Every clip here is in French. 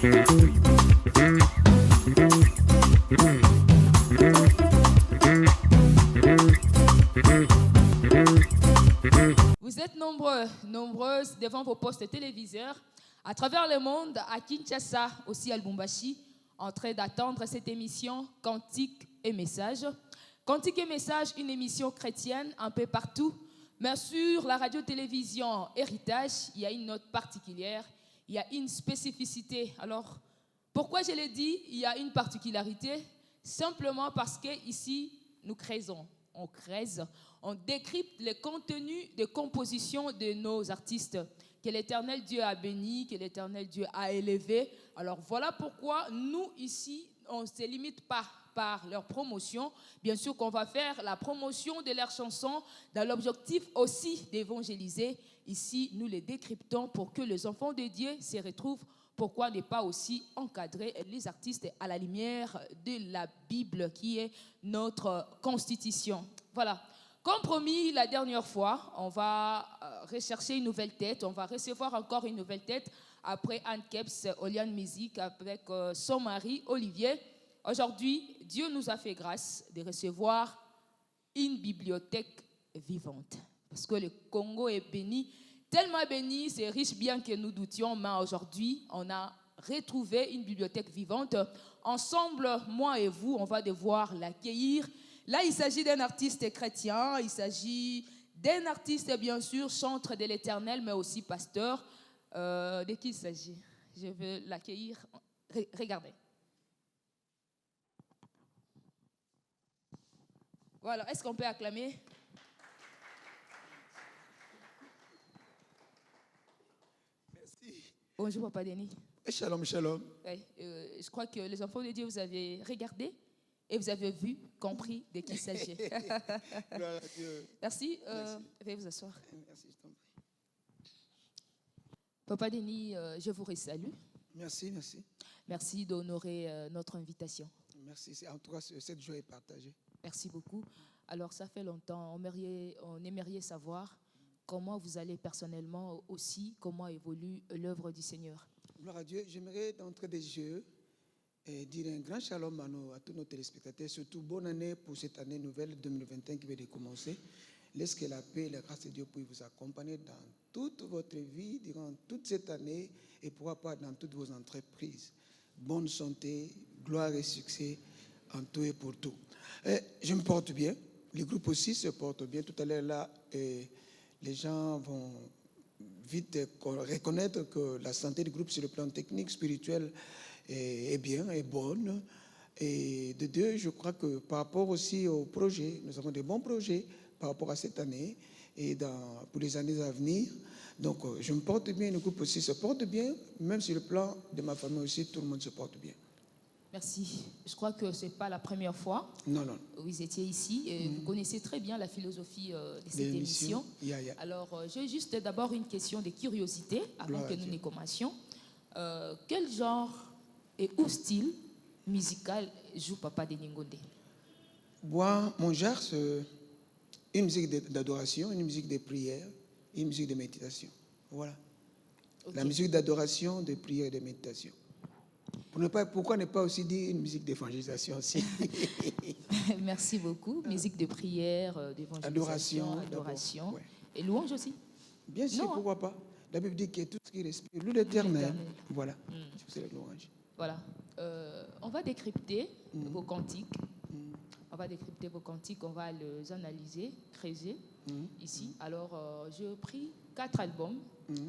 Vous êtes nombreux, nombreuses devant vos postes téléviseurs, à travers le monde, à Kinshasa, aussi à Lubumbashi, en train d'attendre cette émission Cantique et Message. Cantique et Message, une émission chrétienne un peu partout, mais sur la radio-télévision Héritage, il y a une note particulière, il y a une spécificité. Alors, pourquoi je l'ai dit, il y a une particularité? Simplement parce qu'ici, nous créons, on décrypte le contenu de composition de nos artistes que l'Éternel Dieu a béni, que l'Éternel Dieu a élevé. Alors voilà pourquoi nous ici, on ne se limite pas par leur promotion. Bien sûr qu'on va faire la promotion de leurs chansons dans l'objectif aussi d'évangéliser. Ici, nous les décryptons pour que les enfants de Dieu se retrouvent. Pourquoi ne pas aussi encadrer les artistes à la lumière de la Bible qui est notre constitution. Voilà. Comme promis la dernière fois, on va rechercher une nouvelle tête. On va recevoir encore une nouvelle tête après Anne Keps, Oliane Musique, avec son mari Olivier. Aujourd'hui, Dieu nous a fait grâce de recevoir une bibliothèque vivante. Parce que le Congo est béni, tellement béni, c'est riche bien que nous doutions, mais aujourd'hui, on a retrouvé une bibliothèque vivante. Ensemble, moi et vous, on va devoir l'accueillir. Là, il s'agit d'un artiste chrétien, il s'agit d'un artiste, bien sûr, chantre de l'Éternel, mais aussi pasteur. De qui il s'agit? Je veux l'accueillir. Regardez. Voilà, est-ce qu'on peut acclamer? Merci. Bonjour, Papa Denis. Shalom, shalom. Oui, je crois que les enfants de Dieu, vous avez regardé et vous avez vu, compris de qui il s'agit. Gloire à Dieu. Merci. Merci. Veuillez vous asseoir. Merci, je t'en prie. Papa Denis, je vous salue. Merci, merci. Merci d'honorer notre invitation. Merci. En tout cas, cette joie est partagée. Merci beaucoup. Alors, ça fait longtemps. On aimerait savoir comment vous allez personnellement aussi, comment évolue l'œuvre du Seigneur. Gloire à Dieu. J'aimerais d'entrée des jeux dire un grand shalom à tous nos téléspectateurs, surtout bonne année pour cette année nouvelle 2021 qui vient de commencer. Laisse que la paix et la grâce de Dieu puissent vous accompagner dans toute votre vie, durant toute cette année et pourquoi pas dans toutes vos entreprises. Bonne santé, gloire et succès en tout et pour tout. Je me porte bien, le groupe aussi se porte bien. Tout à l'heure là, les gens vont vite reconnaître que la santé du groupe sur le plan technique, spirituel est bien, est bonne. Et de deux, je crois que par rapport aussi au projet, nous avons de bons projets par rapport à cette année et pour les années à venir. Donc je me porte bien, le groupe aussi se porte bien, même sur le plan de ma famille aussi, tout le monde se porte bien. Merci. Je crois que ce n'est pas la première fois Non, non. Vous étiez ici et vous connaissez très bien la philosophie de cette émission. Alors, j'ai juste d'abord une question de curiosité avant que nous ne commencions. Quel genre et ou style musical joue Papa Denis Ngonde? Moi, mon genre, c'est une musique d'adoration, une musique de prière, une musique de méditation. Voilà. Okay. La musique d'adoration, de prière et de méditation. Pourquoi ne pas aussi dire une musique d'évangélisation aussi? Merci beaucoup. Musique de prière, d'évangélisation, adoration. Ouais. Et louange aussi? Bien sûr, non, pourquoi pas? La Bible dit que tout ce qui respire, loue l'Éternel. Voilà, c'est la louange. Voilà. On va décrypter vos cantiques. On va décrypter vos cantiques, on va les analyser, creuser ici. Alors, j'ai pris 4 albums.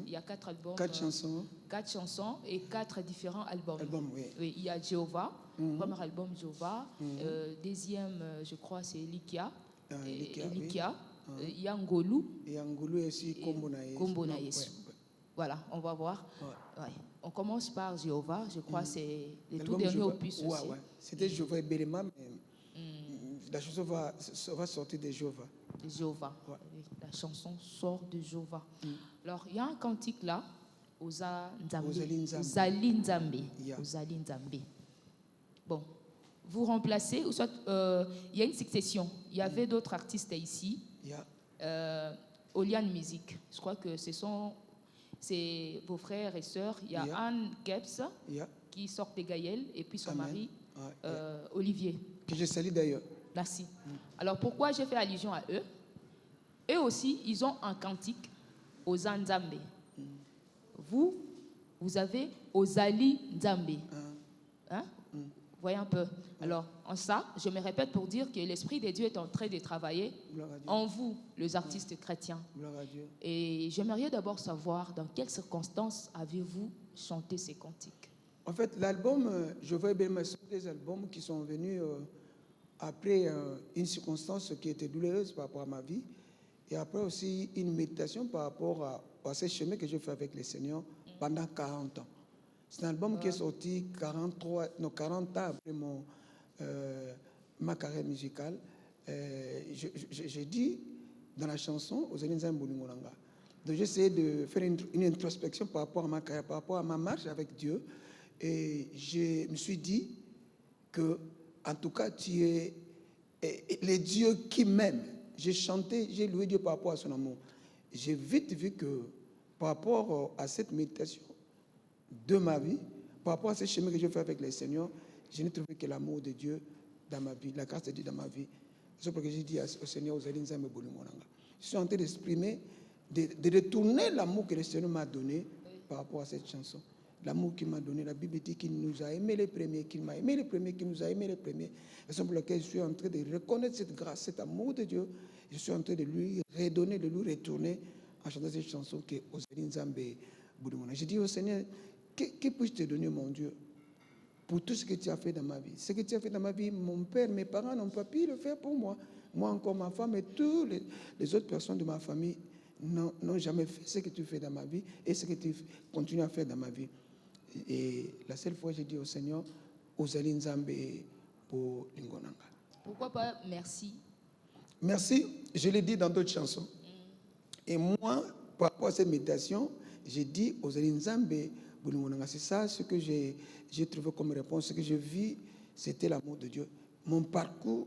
Il y a 4 albums. 4 chansons. 4 chansons et 4 différents albums. Oui. Oui, il y a Jéhovah, premier album Jéhovah. Deuxième, je crois, c'est Likia. Likia. Il y a Ngolu. Et Ngolu aussi, Kombo na Yesu. Voilà, on va voir. Ouais. On commence par Jéhovah, je crois que c'est le tout dernier opus aussi. Ouais. C'était Jéhovah et Béléma, mais la chanson va sortir de Jéhovah. Jéhovah. Ouais. La chanson sort de Jéhovah. Alors, il y a un cantique là, Oza Ozali Nzambe. Bon, vous remplacez, ou soit il y a une succession. Il y avait d'autres artistes ici. Oliane Musique. Je crois que c'est vos frères et sœurs. Il y a Anne Keps. qui sortent de Gaël et puis son Amen. mari, Ouais, Olivier. que je salue d'ailleurs. Merci. Alors pourquoi j'ai fait allusion à eux? Eux aussi, ils ont un cantique aux Nzambe. Vous, vous avez Ozali Nzambe. Hein? Voyez un peu. Alors, en ça, je me répète pour dire que l'Esprit de Dieu est en train de travailler en vous, les artistes chrétiens. Gloire à Dieu. Et j'aimerais d'abord savoir dans quelles circonstances avez-vous chanté ces cantiques? En fait, l'album, je vois bien des albums qui sont venus après une circonstance qui était douloureuse par rapport à ma vie et après aussi une méditation par rapport à ce chemin que j'ai fait avec le Seigneur pendant 40 ans. C'est un album qui est sorti 40 ans après ma carrière musicale. J'ai dit dans la chanson aux Elinzam Boulingolanga. Donc j'ai essayé de faire une introspection par rapport à ma carrière, par rapport à ma marche avec Dieu. Et je me suis dit que, en tout cas, tu es le Dieu qui m'aime. J'ai chanté, j'ai loué Dieu par rapport à son amour. J'ai vite vu que, par rapport à cette méditation de ma vie, par rapport à ce chemin que je fais avec le Seigneur, je n'ai trouvé que l'amour de Dieu dans ma vie, la grâce de Dieu dans ma vie. C'est pour que j'ai dit au Seigneur, je suis en train d'exprimer, de retourner l'amour que le Seigneur m'a donné par rapport à cette chanson. L'amour qu'il m'a donné, la Bible dit qu'il nous a aimés les premiers, qu'il m'a aimé les premiers, qu'il nous a aimés les premiers. C'est pour lequel je suis en train de reconnaître cette grâce, cet amour de Dieu. Je suis en train de lui redonner, de lui retourner en chantant cette chanson qui est Ozali Nzambe Boulimouna. Je dis au Seigneur, que puis-je te donner, mon Dieu, pour tout ce que tu as fait dans ma vie? Ce que tu as fait dans ma vie, mon père, mes parents n'ont pas pu le faire pour moi. Moi encore, ma femme et toutes les autres personnes de ma famille n'ont jamais fait ce que tu fais dans ma vie et ce que tu continues à faire dans ma vie. Et la seule fois, j'ai dit au Seigneur, Ozali Nzambe pour Lingonanga. Pourquoi pas merci? Merci, je l'ai dit dans d'autres chansons. Et moi, par rapport à cette méditation, j'ai dit Ozali Nzambe pour Lingonanga. C'est ça ce que j'ai trouvé comme réponse. Ce que je vis, c'était l'amour de Dieu. Mon parcours,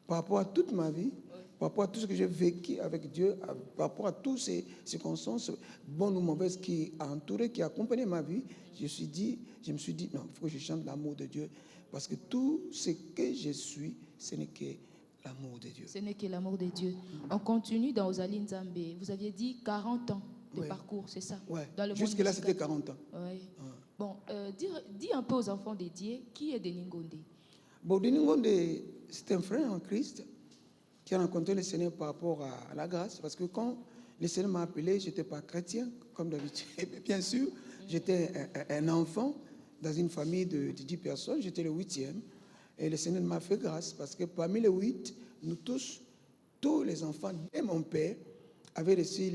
par rapport à toute ma vie, par rapport à tout ce que j'ai vécu avec Dieu, par rapport à toutes ces circonstances, bonnes ou mauvaises, qui ont entouré, qui ont accompagné ma vie, je me suis dit, non, il faut que je chante l'amour de Dieu. Parce que tout ce que je suis, ce n'est que l'amour de Dieu. Ce n'est que l'amour de Dieu. On continue dans Ozali Nzambe. Vous aviez dit 40 ans de parcours, c'est ça? Oui, jusque-là, c'était 40 ans. Oui. Bon, dis un peu aux enfants dédiés, qui est Denis Ngonde? Bon, Denis Ngonde, c'est un frère en Christ qui a rencontré le Seigneur par rapport à la grâce. Parce que quand le Seigneur m'a appelé, je n'étais pas chrétien, comme d'habitude. Bien sûr, j'étais un enfant dans une famille de 10 personnes. J'étais le 8e. Et le Seigneur m'a fait grâce parce que parmi les 8, nous tous les enfants de mon père avaient reçu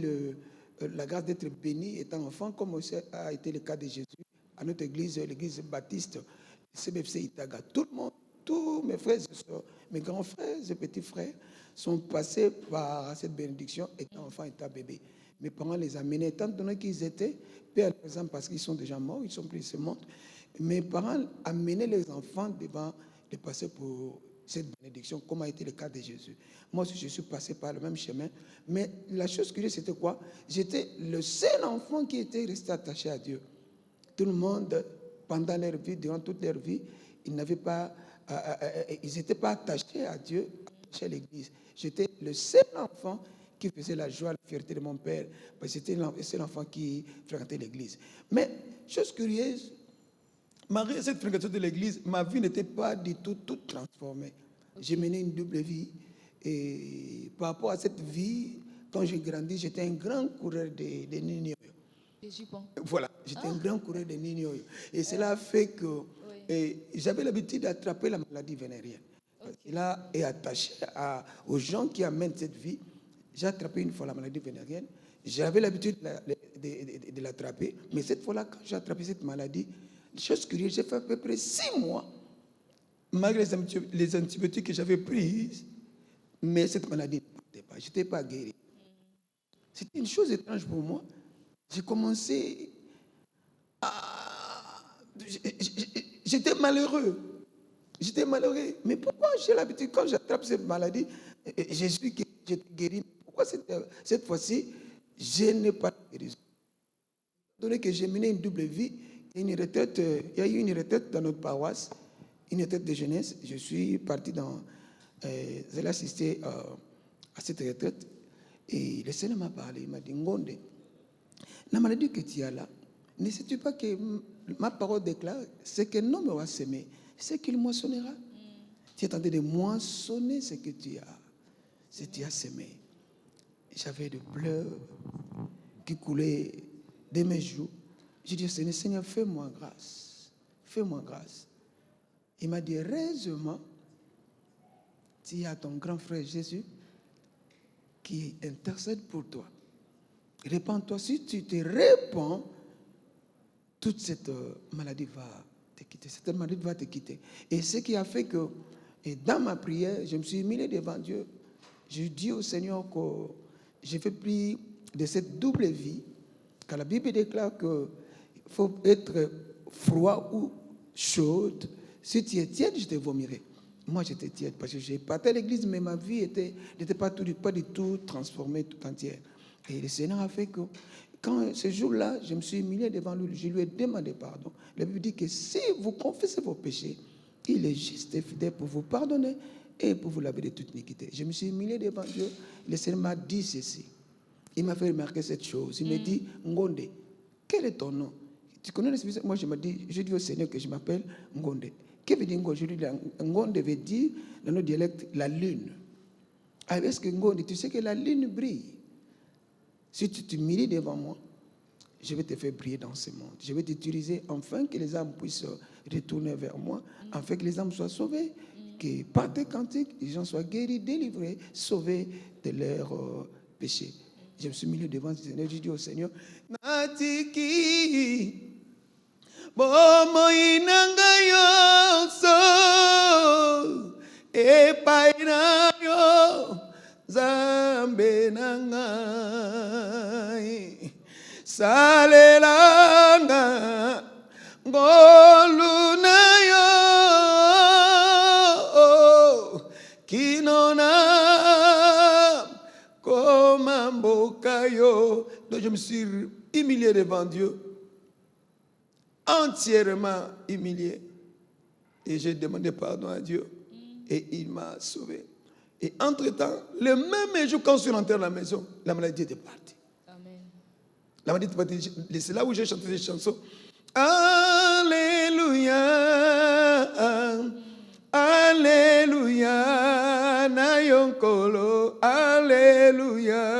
la grâce d'être bénis étant enfants, comme aussi a été le cas de Jésus à notre église, l'église baptiste, CBFC Itaga. Tout le monde, tous mes frères et sœurs, mes grands frères et petits frères sont passés par cette bénédiction étant enfants, étant bébés. Mes parents les amenaient, étant donné qu'ils étaient, père par exemple, parce qu'ils sont déjà morts, ils sont plus ce monde. Mes parents amenaient les enfants devant de passer pour cette bénédiction, comme a été le cas de Jésus. Moi aussi, je suis passé par le même chemin. Mais la chose curieuse, c'était quoi? J'étais le seul enfant qui était resté attaché à Dieu. Tout le monde, pendant leur vie, durant toute leur vie, ils n'étaient pas attachés à Dieu, attachés à l'Église. J'étais le seul enfant qui faisait la joie, la fierté de mon père, parce que c'était le seul enfant qui fréquentait l'Église. Mais, chose curieuse, malgré cette fréquentation de l'Église, ma vie n'était pas du tout toute transformée. J'ai mené une double vie. Et par rapport à cette vie, quand j'ai grandi, j'étais un grand coureur de Nini. Voilà, j'étais un grand coureur de Nini. Et cela fait que j'avais l'habitude d'attraper la maladie vénérienne. Là est attaché aux gens qui amènent cette vie. J'ai attrapé une fois la maladie vénérienne. J'avais l'habitude de l'attraper. Mais cette fois-là, quand j'ai attrapé cette maladie, chose curieuse, j'ai fait à peu près 6 mois, malgré les antibiotiques que j'avais pris, mais cette maladie ne partait pas. Je n'étais pas guéri. C'était une chose étrange pour moi. J'ai commencé à... J'étais malheureux. J'étais malheureux. Mais pourquoi j'ai l'habitude, quand j'attrape cette maladie, j'étais guéri? Pourquoi cette fois-ci, je n'ai pas de guérison? Étant donné que j'ai mené une double vie, il y a eu une retraite dans notre paroisse, une retraite de jeunesse. Je suis parti j'ai assisté à cette retraite et le Seigneur m'a parlé, il m'a dit, Ngonde, la maladie que tu as là, ne sais-tu pas que ma parole déclare, c'est que l'homme va s'aimer, c'est qu'il moissonnera. Tu es en train de moissonner ce que tu as semé. J'avais des pleurs qui coulaient de mes joues. J'ai dit, Seigneur, fais-moi grâce. Fais-moi grâce. Il m'a dit, heureusement, tu as ton grand frère Jésus qui intercède pour toi. Répands-toi. Si tu te répands, toute cette maladie va te quitter. Cette maladie va te quitter. Et ce qui a fait que, et dans ma prière, je me suis humilié devant Dieu. Je dis au Seigneur que je fais plus de cette double vie. Car la Bible déclare qu'il faut être froid ou chaude. Si tu es tiède, je te vomirai. Moi, j'étais tiède parce que j'ai parti à l'église, mais ma vie n'était pas du tout transformée tout entière. Et le Seigneur a fait que, quand ce jour-là, je me suis humilié devant lui, je lui ai demandé pardon. La Bible dit que si vous confessez vos péchés, il est juste et fidèle pour vous pardonner et pour vous laver de toute iniquité. Je me suis humilié devant Dieu. Le Seigneur m'a dit ceci. Il m'a fait remarquer cette chose. Il m'a dit, Ngonde, quel est ton nom? Tu connais l'expression? Moi, je dis au Seigneur que je m'appelle Ngonde. Qu'est-ce que veut dire Ngonde? Je lui dis, Ngonde veut dire, dans notre dialecte, la lune. Alors, est-ce que Ngonde, tu sais que la lune brille? Si tu t'humilies devant moi, je vais te faire briller dans ce monde. Je vais t'utiliser afin que les âmes puissent retourner vers moi, afin que les âmes soient sauvées, que par tes cantiques, les gens soient guéris, délivrés, sauvés de leurs péchés. Je me suis mis devant le Seigneur, j'ai dit au Seigneur, Natiki, bomo inanga yoso, epaina yo, zambe nangai, salelanga, ngoluna yo, kinona. Donc je me suis humilié devant Dieu, entièrement humilié. Et j'ai demandé pardon à Dieu. Et il m'a sauvé. Et entre-temps, le même jour, quand je suis rentré à la maison, la maladie était partie. Amen. La maladie était partie. C'est là où j'ai chanté des chansons. Alléluia. Alléluia. Nayonkolo. Alléluia.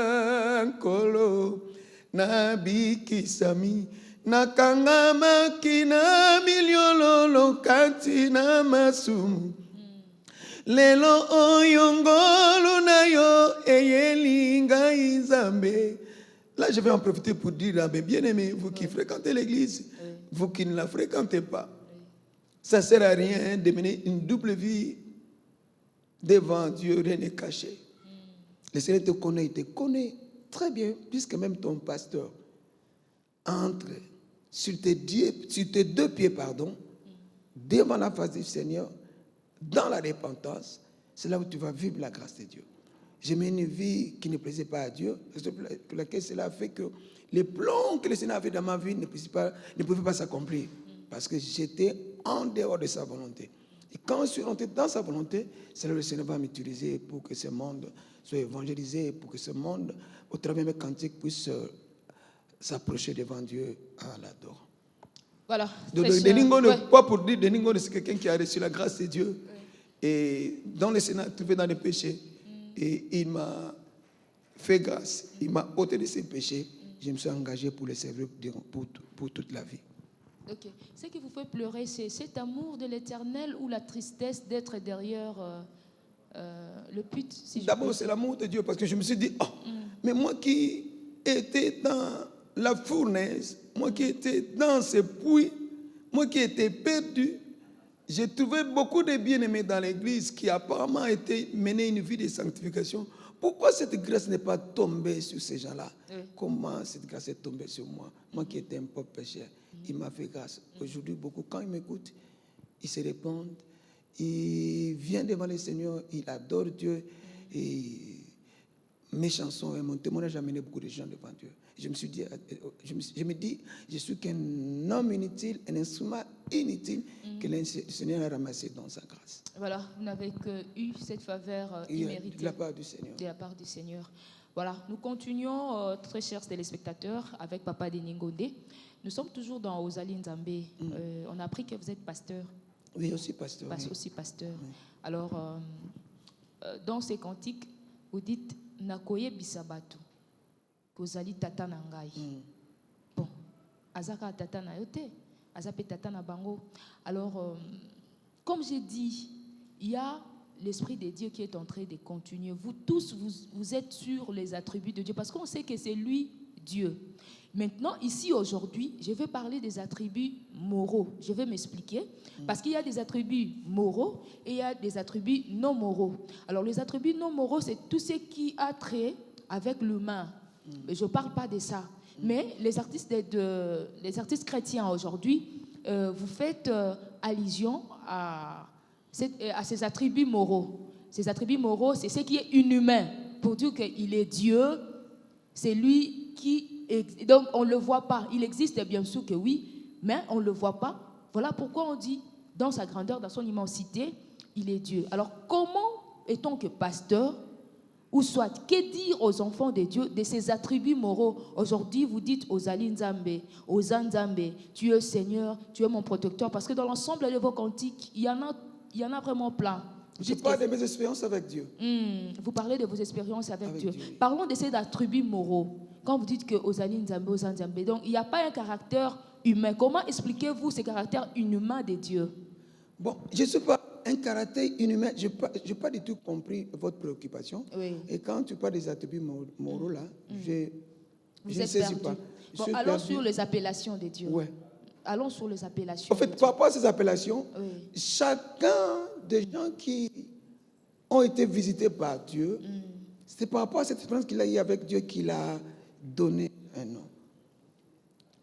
Nkolo. Nabiki sami nakanga makina miliololo kati na masumu lelo oyongolo na yo eyelinga izambe. Là je vais en profiter pour dire à mes bien-aimés, vous qui fréquentez l'église, vous qui ne la fréquentez pas, ça ne sert à rien de mener une double vie devant Dieu, rien n'est caché. Le Seigneur te connaît, il te connaît très bien, puisque même ton pasteur entre sur tes deux pieds, devant la face du Seigneur, dans la repentance, c'est là où tu vas vivre la grâce de Dieu. J'ai mené une vie qui ne plaisait pas à Dieu, pour laquelle cela a fait que les plans que le Seigneur a fait dans ma vie ne pouvaient pas s'accomplir, parce que j'étais en dehors de sa volonté. Et quand je suis rentré dans sa volonté, c'est là que le Seigneur va m'utiliser pour que ce monde soit évangélisé, pour que ce monde, au travers de mes cantiques, puisse s'approcher devant Dieu à l'adore. Voilà. Pas pour dire Deningo, c'est quelqu'un qui a reçu la grâce de Dieu et dont le Seigneur a trouvé dans les péchés. Et il m'a fait grâce, il m'a ôté de ses péchés. Je me suis engagé pour le servir pour toute la vie. Ok. Ce qui vous fait pleurer, c'est cet amour de l'Éternel ou la tristesse d'être derrière le put, si D'abord, c'est l'amour de Dieu, parce que je me suis dit, mais moi qui étais dans la fournaise, moi qui étais dans ce puits, moi qui étais perdu, j'ai trouvé beaucoup de bien-aimés dans l'église qui apparemment étaient menés une vie de sanctification. Pourquoi cette grâce n'est pas tombée sur ces gens-là? Comment cette grâce est tombée sur moi? Moi qui étais un pauvre pécheur, il m'a fait grâce. Aujourd'hui, beaucoup, quand ils m'écoutent, ils se répandent, ils viennent devant le Seigneur, ils adorent Dieu. Et mes chansons et mon témoignage a amené beaucoup de gens devant Dieu. Je me suis dit, je me dis, je suis qu'un homme inutile, un instrument inutile que le Seigneur a ramassé dans sa grâce. Voilà, vous n'avez que eu cette faveur imméritée de la part du Seigneur. De la part du Seigneur. Voilà, nous continuons, très chers téléspectateurs, avec Papa Deningonde. Nous sommes toujours dans Ozali Nzambe. On a appris que vous êtes pasteur. Oui, aussi pasteur. Oui. Aussi pasteur. Oui. Alors, dans ces cantiques, vous dites Nakoye Bisabatu, Kozali Tata Nangai. Bon, Azaka Tata na yote, Azape Tata na bango. Alors, comme j'ai dit, il y a l'Esprit de Dieu qui est en train de continuer. Vous tous, vous êtes sur les attributs de Dieu parce qu'on sait que c'est lui, Dieu. Maintenant, ici, aujourd'hui, je vais parler des attributs moraux. Je vais m'expliquer. Parce qu'il y a des attributs moraux et il y a des attributs non moraux. Alors, les attributs non moraux, c'est tout ce qui a trait avec l'humain. Je ne parle pas de ça. Mais les artistes chrétiens aujourd'hui, vous faites allusion à ces attributs moraux. Ces attributs moraux, c'est ce qui est inhumain. Pour dire qu'il est Dieu, c'est lui qui... Donc, on ne le voit pas. Il existe bien sûr que oui, mais on ne le voit pas. Voilà pourquoi on dit, dans sa grandeur, dans son immensité, il est Dieu. Alors, comment est-on que pasteur, ou soit, que dire aux enfants de Dieu de ces attributs moraux? Aujourd'hui, vous dites aux Ali Nzambe, aux Nzambe, tu es Seigneur, tu es mon protecteur, parce que dans l'ensemble de vos cantiques, il y en a vraiment plein. Je parle de mes expériences avec Dieu. Vous parlez de vos expériences avec Dieu. Dieu. Parlons de ces attributs moraux. Quand vous dites que aux Ali Nzambe, aux Nzambe, donc il n'y a pas un caractère humain. Comment expliquez-vous ce caractère inhumain de Dieu? Bon, je ne suis pas un caractère inhumain. Je n'ai pas du tout compris votre préoccupation. Oui. Et quand tu parles des attributs moraux, là, je ne sais pas. Bon, allons sur les appellations de Dieu. Ouais. Allons sur les appellations. En fait, par rapport à ces appellations, chacun des gens qui ont été visités par Dieu, c'est par rapport à cette expérience qu'il a eue avec Dieu qu'il a donné un nom.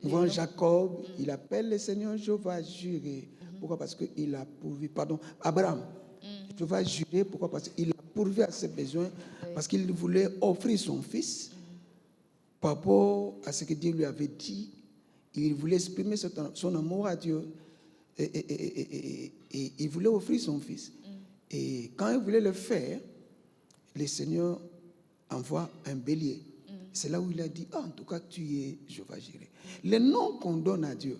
Nous voyons Jacob, il appelle le Seigneur Jéhovah juré. Pourquoi? Parce qu'il a pourvu. Pardon, Abraham. Jéhovah juré. Pourquoi? Parce qu'il a pourvu à ses besoins. Parce qu'il voulait offrir son fils par rapport à ce que Dieu lui avait dit. Il voulait exprimer son amour à Dieu. Et il voulait offrir son fils. Et quand il voulait le faire, le Seigneur envoie un bélier. C'est là où il a dit, en tout cas, tu es Jéhovah Jireh. Le nom qu'on donne à Dieu.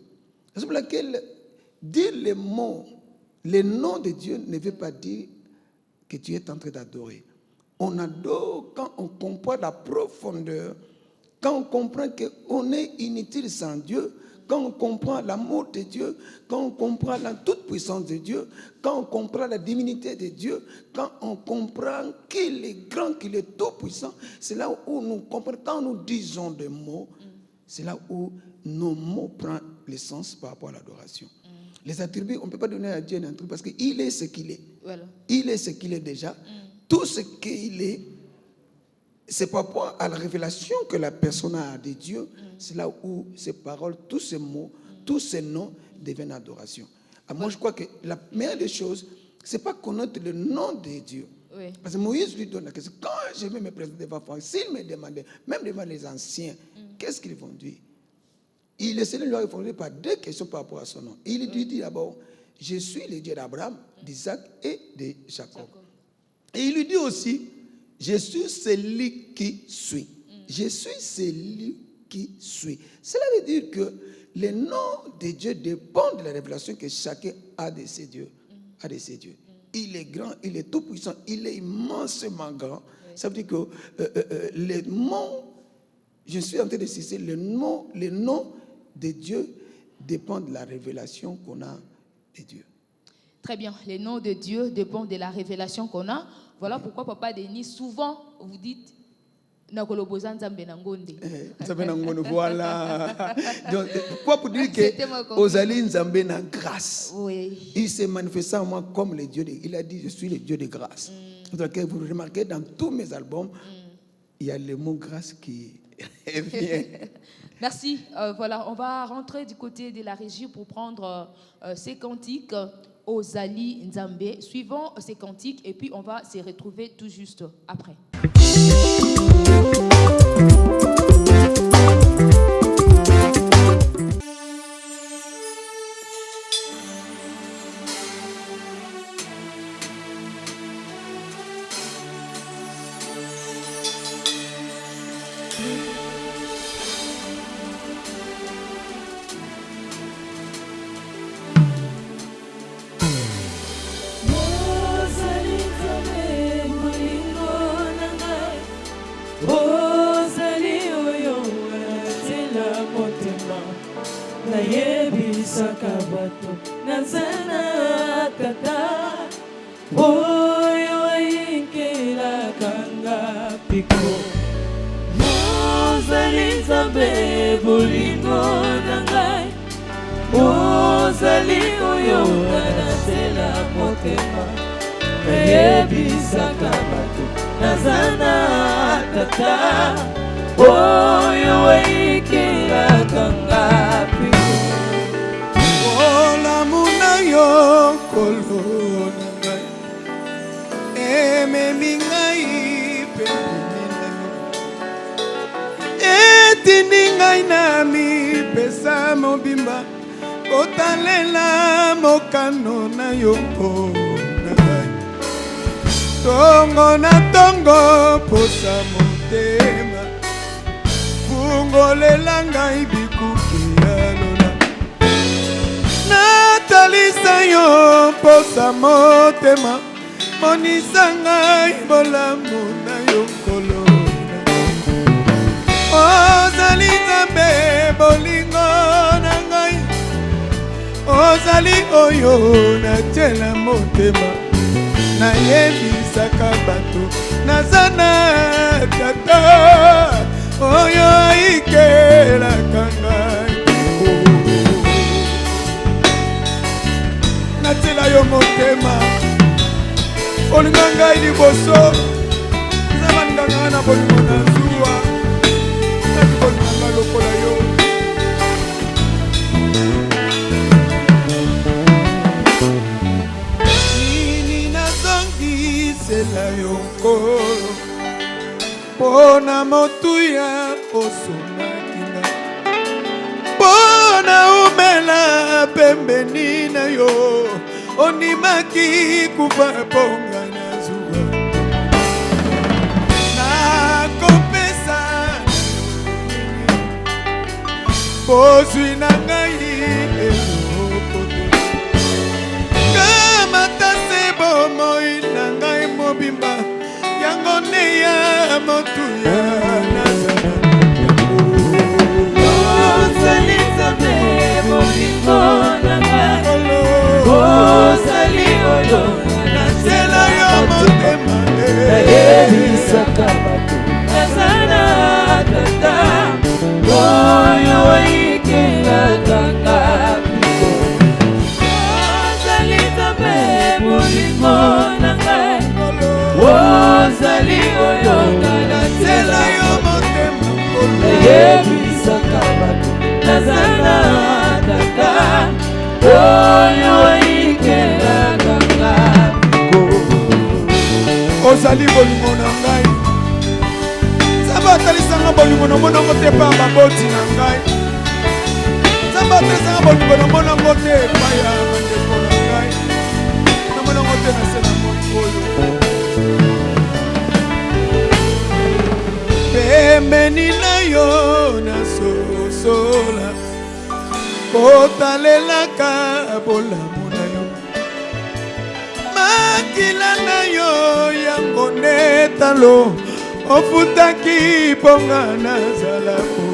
C'est pour laquelle dire les mots, le nom de Dieu ne veut pas dire que tu es en train d'adorer. On adore quand on comprend la profondeur, quand on comprend qu'on est inutile sans Dieu, quand on comprend l'amour de Dieu, quand on comprend la toute-puissance de Dieu, quand on comprend la divinité de Dieu, quand on comprend qu'il est grand, qu'il est tout-puissant, c'est là où nous comprenons. Quand nous disons des mots, c'est là où nos mots prennent le sens par rapport à l'adoration. Les attributs, on ne peut pas donner à Dieu un attribut parce qu'il est ce qu'il est. Voilà. Il est ce qu'il est déjà. Tout ce qu'il est, c'est par rapport à la révélation que la personne a de Dieu. C'est là où ces paroles, tous ces mots, tous ces noms deviennent adoration. Alors moi, je crois que la meilleure des choses, ce n'est pas connaître le nom de Dieu. Oui. Parce que Moïse lui donne la question. Quand je vais me présenter devant Pharaon, s'il me demandait, même devant les anciens, qu'est-ce qu'ils vont dire? Le Seigneur lui a répondu par deux questions par rapport à son nom. Il lui dit d'abord, je suis le Dieu d'Abraham, d'Isaac et de Jacob. Et il lui dit aussi, je suis celui qui suis. Je suis celui qui suis. Cela veut dire que le nom de Dieu dépend de la révélation que chacun a de ses dieux. Il est grand, il est tout puissant, il est immensément grand. Ça veut dire que les mots, je suis en train de citer, le nom de Dieu dépend de la révélation qu'on a de Dieu. Très bien, les noms de Dieu dépendent de la révélation qu'on a. Voilà pourquoi Papa Denis, souvent, vous dites Nakoloboza Nzambe Nangonde. Nzambe Nangonde, voilà. Donc, pourquoi pour dire que Ozali Nzambe na grâce. Oui. Il s'est manifesté en moi comme le Dieu il a dit, je suis le Dieu de grâce. Donc, vous remarquez, dans tous mes albums, il y a le mot grâce qui vient. Merci. Voilà, on va rentrer du côté de la régie pour prendre ces cantiques. Ozali Nzambe, suivons ces cantiques et puis on va se retrouver tout juste après. Ozali bolingo na ngai Nzambe atalisanga bolingo na monango te pa baboti na ngai Nzambe atalisanga bolingo na monango te pa ya bandeko na ngai Na monango te na se na moni oyo Pembeni na yo na sosola Kotalelaka bolamu na yo Makila na yo yango netalo Ofutaki ponga na zalapo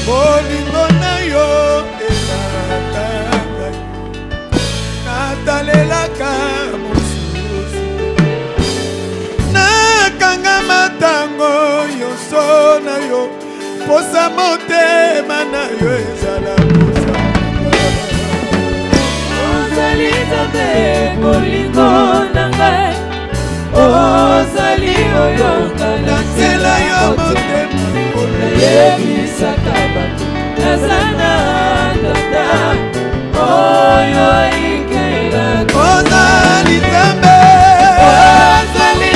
Bolingo na yo elatanga Natalelaka mosusu Nakanga matango yoso na yo Posa motema na yo ezala posa Ozali Nzambe bolingo na ngai Ozali oyo nzela yo motema Nayebisaka bato naza na tata Oyo ikelaka Ozali Nzambe Ozali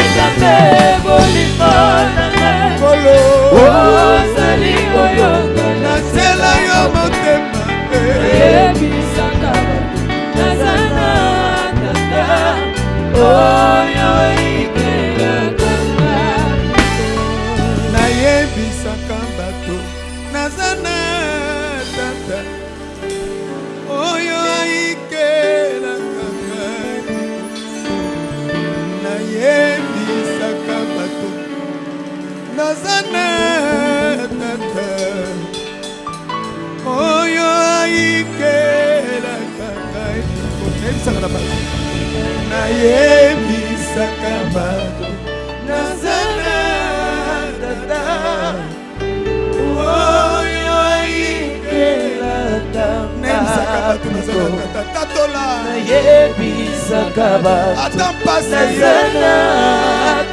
yebisaka na bato. nayebisaka bato nazana tata oyo ayikelaka Nayebisaka bato nazala tata. Tatola. nayebisaka bato Ata mpasi. nazana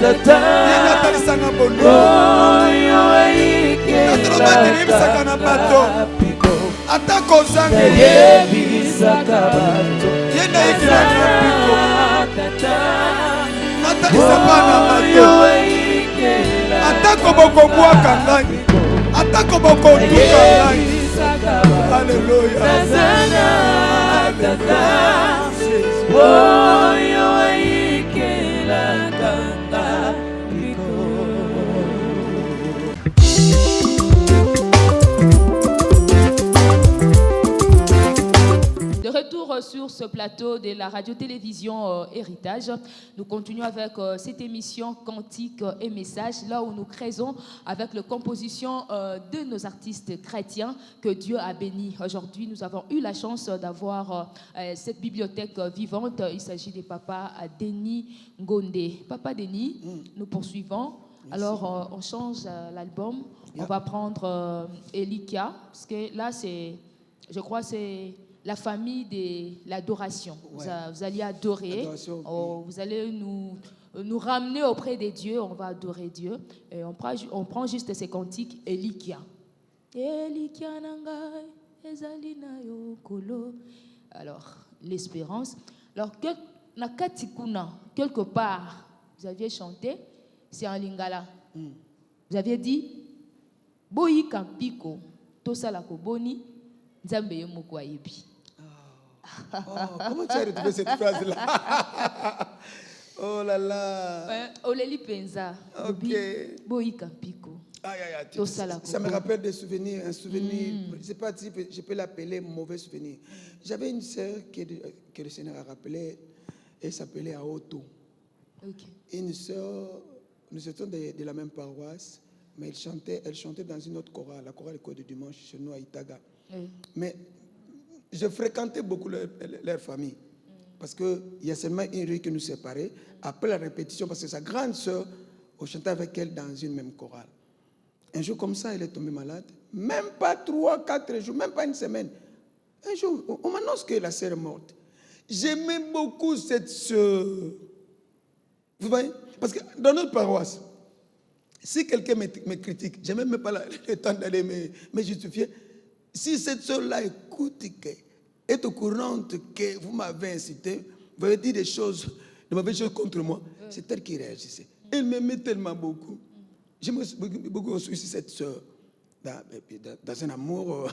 tata Yena atalisanga bolingo. oyo ayikelaka na bato. piko Ata kozanga. nayebisaka bato Yena yekilaka piko. tata Natalisa bana bato. Atako bokobwaka ngai. Atako bokotuka ngai. Alléluia. De retour sur ce plateau de la radio-télévision Héritage, nous continuons avec cette émission Cantique et Messages, là où nous créons avec la composition de nos artistes chrétiens que Dieu a bénis. Aujourd'hui, nous avons eu la chance d'avoir cette bibliothèque vivante. Il s'agit de Papa Denis Ngondé. Papa Denis, nous poursuivons. Alors, on change l'album. On va prendre Elikia, parce que là, je crois que c'est la famille de l'adoration. Ouais. Vous allez adorer. Vous allez nous ramener auprès de Dieu. On va adorer Dieu. Et on prend juste ces cantiques. Elikia. Elikia nangai, ezali na yo kolo. Alors, l'espérance. Alors, nakatikuna, quelque part, vous aviez chanté, c'est en lingala. Vous aviez dit, boyi kampiko, tosala koboni, nzambe ye moko ayebi. Comment tu as retrouvé cette phrase-là? Oh là là. Oleli penza. Ok. Boyi kampiko. Aïe, aïe, aïe. Tosala Ça me koboni. rappelle des souvenirs, un souvenir, je ne sais pas si je peux l'appeler mauvais souvenir. J'avais une sœur que le Seigneur a rappelée, elle s'appelait Aoto. Ok. Une sœur, nous étions de la même paroisse, mais elle chantait dans une autre chorale, la chorale École du Dimanche, chez nous à Itaga. Oui. Mais je fréquentais beaucoup leur famille, parce qu'il y a seulement une rue qui nous séparait. Après la répétition, parce que sa grande sœur, on chantait avec elle dans une même chorale. Un jour comme ça, elle est tombée malade. Même pas 3, 4 jours, même pas une semaine. Un jour, on m'annonce que la sœur est morte. J'aimais beaucoup cette sœur. Vous voyez? Parce que dans notre paroisse, si quelqu'un me critique, je n'ai même pas le temps d'aller me justifier. Si cette sœur-là écoute, est au courant que vous m'avez incité, vous avez dit des mauvaises choses contre moi, c'est elle qui réagissait. Elle m'aimait tellement beaucoup. J'aime beaucoup aussi cette sœur, dans un amour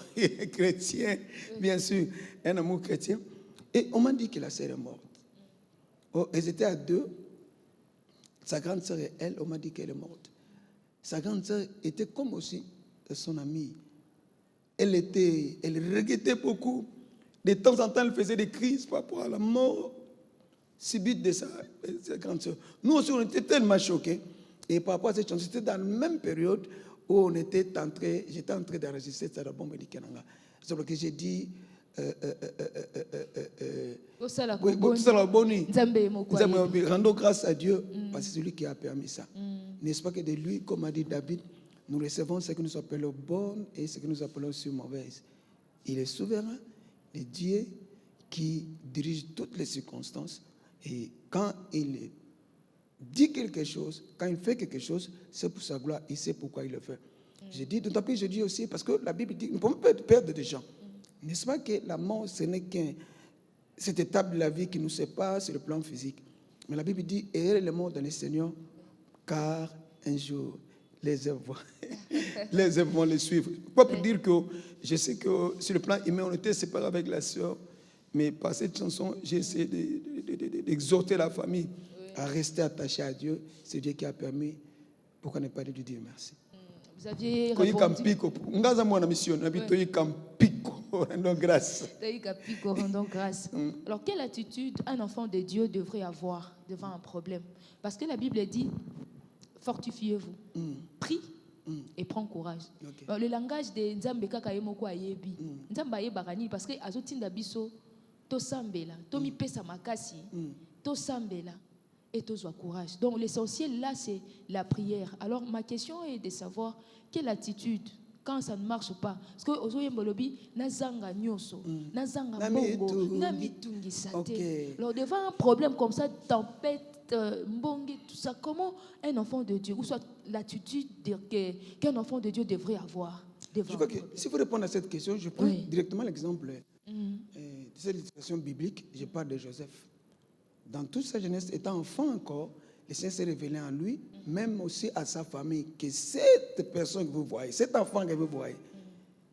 chrétien, bien sûr, un amour chrétien. Et on m'a dit que la sœur est morte. Oh, elles étaient à deux. Sa grande sœur et elle, on m'a dit qu'elle est morte. Sa grande sœur était comme aussi son amie. Elle regrettait beaucoup. De temps en temps, elle faisait des crises par rapport à la mort subite de sa grande sœur. Nous aussi, on était tellement choqués. Et par rapport à cette chanson, c'était dans la même période où j'étais en train d'enregistrer ça dans Bombe de Kananga. C'est pour que j'ai dit rendons grâce à Dieu parce que c'est lui qui a permis ça. N'est-ce pas que de lui, comme a dit David, nous recevons ce que nous appelons bonnes et ce que nous appelons aussi mauvaises. Il est souverain, le Dieu qui dirige toutes les circonstances. Et quand il dit quelque chose, quand il fait quelque chose, c'est pour sa gloire, il sait pourquoi il le fait. Je dis, d'autant plus je dis aussi, parce que la Bible dit, nous ne pouvons pas perdre des gens. N'est-ce pas que la mort, ce n'est qu'une cette étape de la vie qui nous sépare sur le plan physique. Mais la Bible dit, ayez le mort dans le Seigneur, car un jour, les œuvres vont les suivre. Pas pour dire que je sais que sur le plan humain, on était séparés avec la sœur, mais par cette chanson, j'ai essayé d'exhorter la famille à rester attachée à Dieu. C'est Dieu qui a permis. Pourquoi ne pas lui dire merci? Vous aviez répondu. Rendons grâce. Rendons grâce. Alors, quelle attitude un enfant de Dieu devrait avoir devant un problème? Parce que la Bible dit, fortifiez-vous, prie et prends courage. Okay. Le langage de Nzambe kaka yemoko ayebi. Nzambe ayebakani parce que azotinda biso to sambela, to mi pesa makasi, to sambela et to zwa courage. Donc l'essentiel là c'est la prière. Alors ma question est de savoir quelle attitude quand ça ne marche pas. Parce que ozoye mbolobi nazanga nyoso, nazanga bongo, na mitungi sate. Alors devant un problème comme ça, tempête, mbongi, tout ça, comment un enfant de Dieu, ou soit l'attitude qu'un enfant de Dieu devrait avoir devant. Je crois que si vous répondez à cette question, je prends directement l'exemple de cette illustration biblique. Je parle de Joseph. Dans toute sa jeunesse, étant enfant encore, le Seigneur s'est révélé en lui, même aussi à sa famille, que cette personne que vous voyez, cet enfant que vous voyez,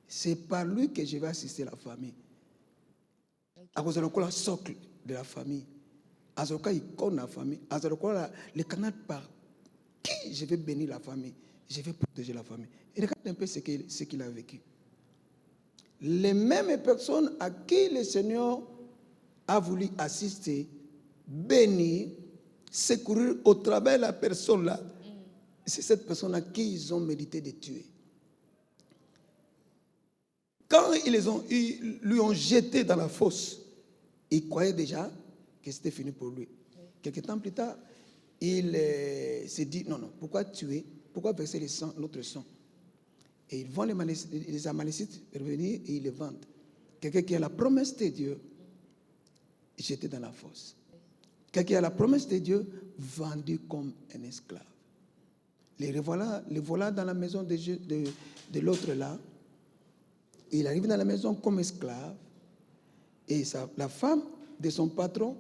c'est par lui que je vais assister la famille. À cause de la socle de la famille, à cause de la famille, à cause de le canal par qui je vais bénir la famille, je vais protéger la famille. Et regarde un peu ce qu'il a vécu. Les mêmes personnes à qui le Seigneur a voulu assister, bénir, secourir au travers de la personne là, c'est cette personne à qui ils ont médité de tuer. Quand ils lui ont jeté dans la fosse, il croyait déjà que c'était fini pour lui. Quelque temps plus tard, il s'est dit, non, pourquoi tuer? Pourquoi verser notre sang? Et ils vont les Amalécites revenir et ils les vendent. Quelqu'un qui a la promesse de Dieu, jeté dans la fosse. Quelqu'un qui a la promesse de Dieu, vendu comme un esclave. Les voilà dans la maison de l'autre là. Il arrive dans la maison comme esclave. Et la femme de son patron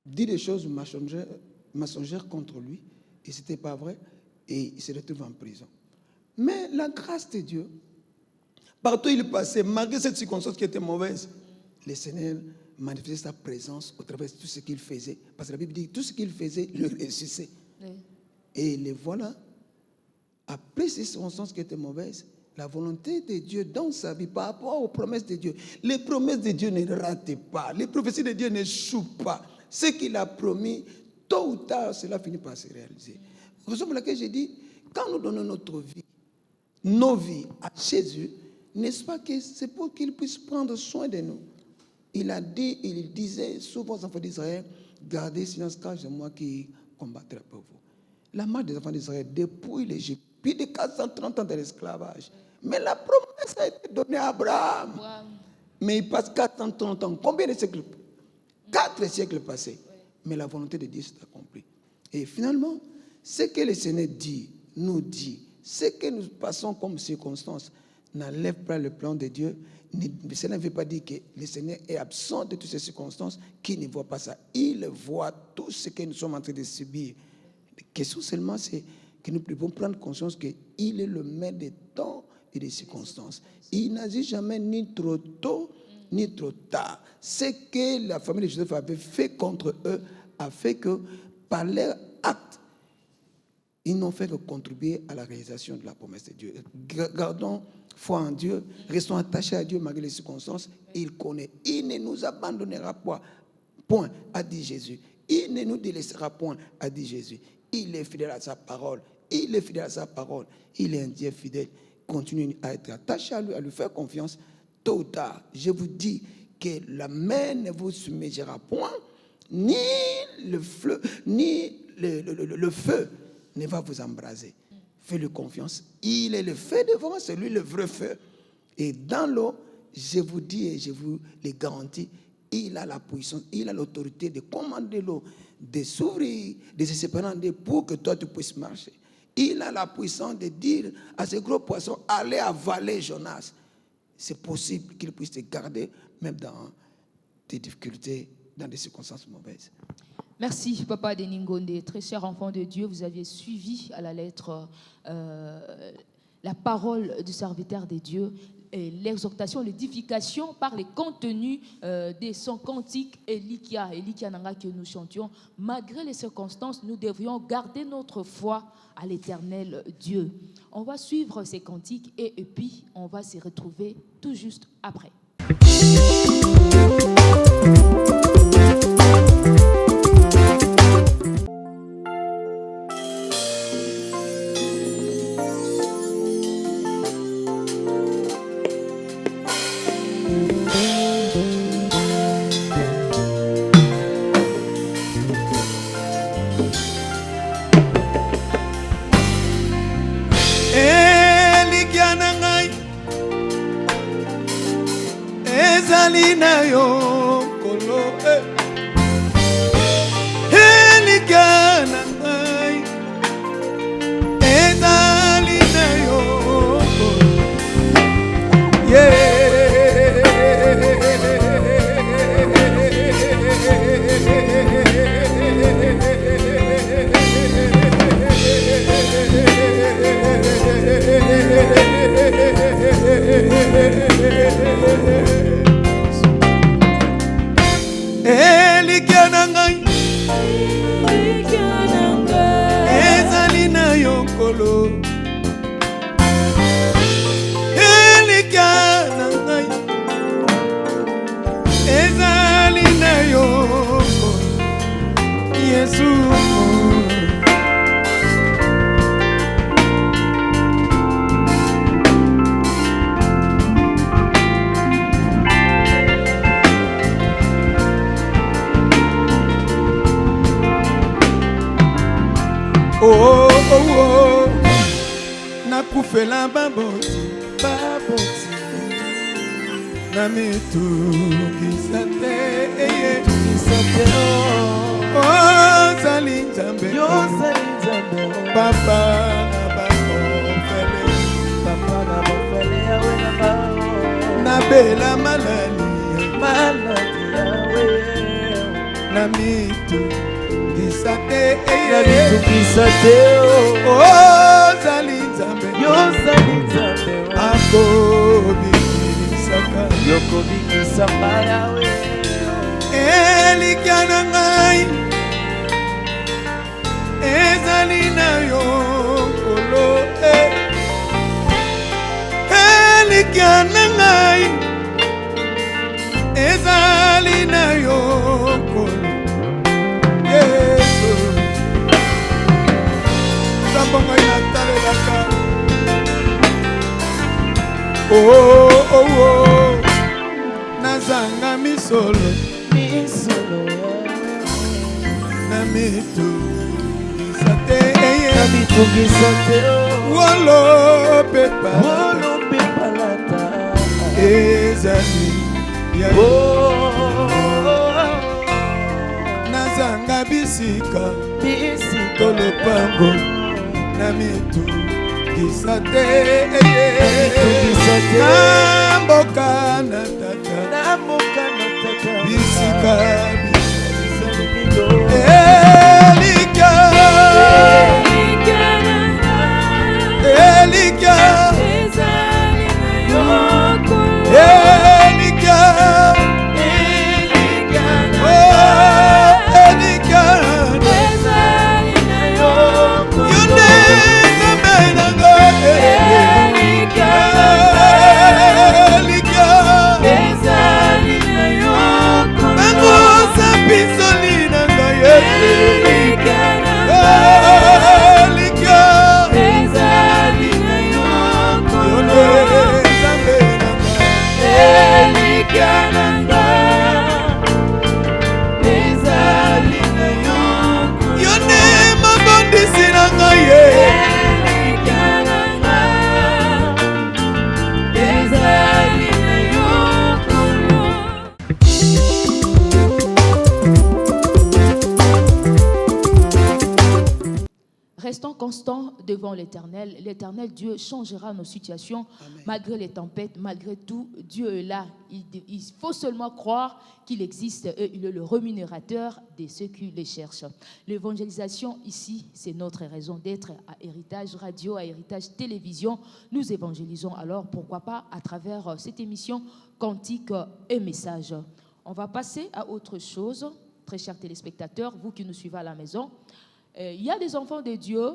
dit des choses mensongères contre lui. Et ce n'était pas vrai. Et il se retrouve en prison. Mais la grâce de Dieu, partout où il passait, malgré cette circonstance qui était mauvaise, le Seigneur manifestait sa présence au travers de tout ce qu'il faisait. Parce que la Bible dit que tout ce qu'il faisait, il le réussissait. Oui. Et les voilà, après ces circonstances qui étaient mauvaises, la volonté de Dieu dans sa vie par rapport aux promesses de Dieu. Les promesses de Dieu ne ratent pas. Les prophéties de Dieu n'échouent pas. Ce qu'il a promis, tôt ou tard, cela finit par se réaliser. Raison pour laquelle j'ai dit, quand nous donnons notre vie, nos vies à Jésus, n'est-ce pas que c'est pour qu'il puisse prendre soin de nous? Il disait souvent aux enfants d'Israël, gardez silence car c'est moi qui combattrai pour vous. La marche des enfants d'Israël depuis l'Égypte, plus de 430 ans de l'esclavage. Mais la promesse a été donnée à Abraham. Wow. Mais il passe 430 ans. Combien de siècles? 4 siècles passés. Oui. Mais la volonté de Dieu s'est accomplie. Et finalement, ce que le Seigneur nous dit, ce que nous passons comme circonstances, n'enlève pas le plan de Dieu. Cela ne veut pas dire que le Seigneur est absent de toutes ces circonstances, qu'il ne voit pas ça. Il voit tout ce que nous sommes en train de subir. La question seulement, c'est que nous pouvons prendre conscience qu'il est le maître des temps et des circonstances. Il n'agit jamais ni trop tôt, ni trop tard. Ce que la famille de Joseph avait fait contre eux a fait que, par leur acte, ils n'ont fait que contribuer à la réalisation de la promesse de Dieu. Gardons foi en Dieu, restons attachés à Dieu malgré les circonstances. Il connaît. Il ne nous abandonnera pas. Point, a dit Jésus. Il ne nous délaissera point, a dit Jésus. Il est fidèle à sa parole. Il est fidèle à sa parole. Il est un Dieu fidèle. Continuez à être attaché à lui faire confiance. Tôt ou tard, je vous dis que la main ne vous submergera point, ni le feu, ne va vous embraser. Faites-lui confiance. Il est le feu devant, c'est lui le vrai feu. Et dans l'eau, je vous dis et je vous le garantis, il a la puissance, il a l'autorité de commander l'eau, de s'ouvrir, de se séparer pour que toi tu puisses marcher. Il a la puissance de dire à ce gros poisson, allez avaler Jonas. C'est possible qu'il puisse te garder, même dans tes difficultés, dans des circonstances mauvaises. Merci, Papa Deningonde. Très cher enfant de Dieu, vous aviez suivi à la lettre la parole du serviteur de Dieu, et l'exhortation, l'édification par les contenus des sons cantiques Elikia Nanga que nous chantions. Malgré les circonstances, nous devrions garder notre foi à l'éternel Dieu. On va suivre ces cantiques et puis on va se retrouver tout juste après. ezali na yo kolo elika na ngai ezali na yo kolo ezali na yo kolo elika na ngai ezali na yo kolo Yesu oh, oh, oh. Nakufela baboti na mitungisa te oh zali nzambe papa na bafele na bela malali na mitungisa te oh zali nzambe yokobikisaka yawe elikya na ngai ezali na yo kolo elikya na ngai ezali na yo kolo Yesu nzambe ngai natalelaka oh, oh, oh. Nazanga misolo na mitungisa te wolo pepalata ezali ya nazanga bisika tolopango na mitungisa te na mboka na tata bisika elika Restons constants devant l'Éternel. L'Éternel Dieu changera nos situations. Amen. Malgré les tempêtes, malgré tout, Dieu est là. Il faut seulement croire qu'il existe et il est le rémunérateur de ceux qui les cherchent. L'évangélisation ici, c'est notre raison d'être à Héritage Radio, à Héritage Télévision. Nous évangélisons alors, pourquoi pas, à travers cette émission Cantique et Message. On va passer à autre chose, très chers téléspectateurs, vous qui nous suivez à la maison. Il y a des enfants de Dieu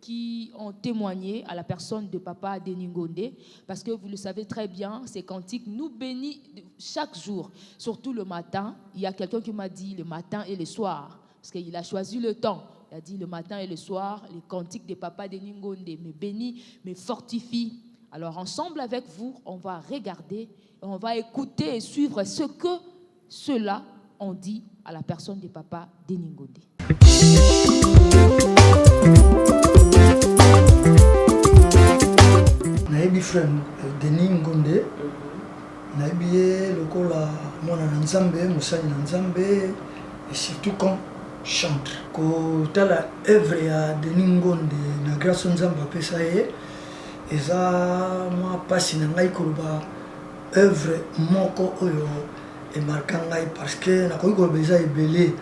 qui ont témoigné à la personne de Papa Denis Ngondé, parce que vous le savez très bien, ces cantiques nous bénissent chaque jour, surtout le matin. Il y a quelqu'un qui m'a dit le matin et le soir, parce qu'il a choisi le temps. Il a dit le matin et le soir, les cantiques de Papa Denis Ngondé me bénissent, me fortifient. Alors ensemble avec vous, on va regarder, on va écouter et suivre ce que ceux-là ont dit à la personne de Papa Denis Ngondé. Nayebi frère Denis Ngondé nayebi lokola mwana na nzambe mosali na nzambe et surtout comme chantre kotala œuvre ya Denis Ngonde na grâce nzambe apesa ye eza mwa pasi na ngai koloba œuvre moko oyo emarka ngai parce que nakoki koloba eza ebele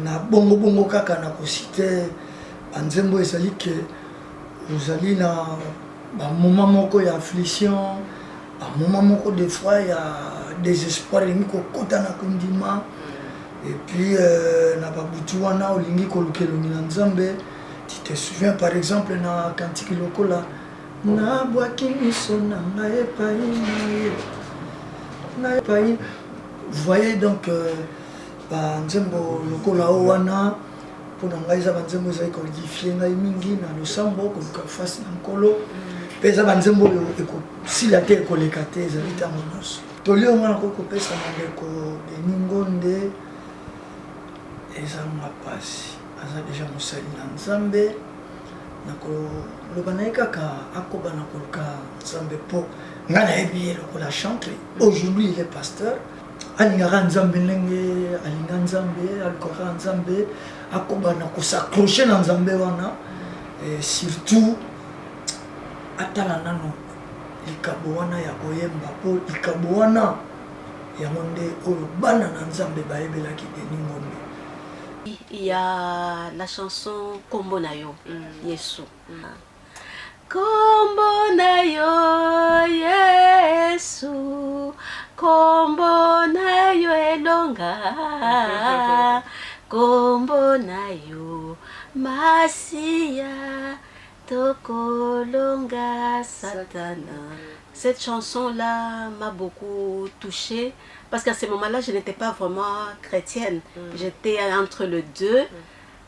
na bongo kaka na kosite banzembo ezali ke ozali na bamoment moko ya affliction bamoment moko des fois ya désespoir elingi kokota na kondima et puis na babutu wana olingi koluka elongi na nzambe. Tu te souviens par exemple na kantiki lokola na bwaki miso na ngai epai. Vous voyez donc banzembo lokola o wana mpona ngai eza banzembo ezali kodifie ngai mingi na losambo koluka fasi na nkolo mpe eza banzembo oyo ekosila te ekoleka te ezali ntango nyonso tolio nga nakoki kopesa na ndeko Denis Ngonde eza mwa pasi aza deja mosali na nzambe nakoloba na ye kaka akoba na koluka nzambe mpo ngai nayebi ye lokola chantre. Aujourd'hui il est pasteur alingaka nzambe ndenge alinga nzambe alukaka nzambe akoba na kosacroche na nzambe wana surtout atala nano likabo wana ya koyemba mpo likabo wana yango nde oyo bana na nzambe bayebelaki Denis Ngonde. Il y a la chanson Kombo na yo Yesu. Kombo na yo Yesu, kombo na yo elonga, kombo na yo Masia, tokolonga Satana. Cette chanson-là m'a beaucoup touchée parce qu'à ce moment-là, je n'étais pas vraiment chrétienne. J'étais entre les deux.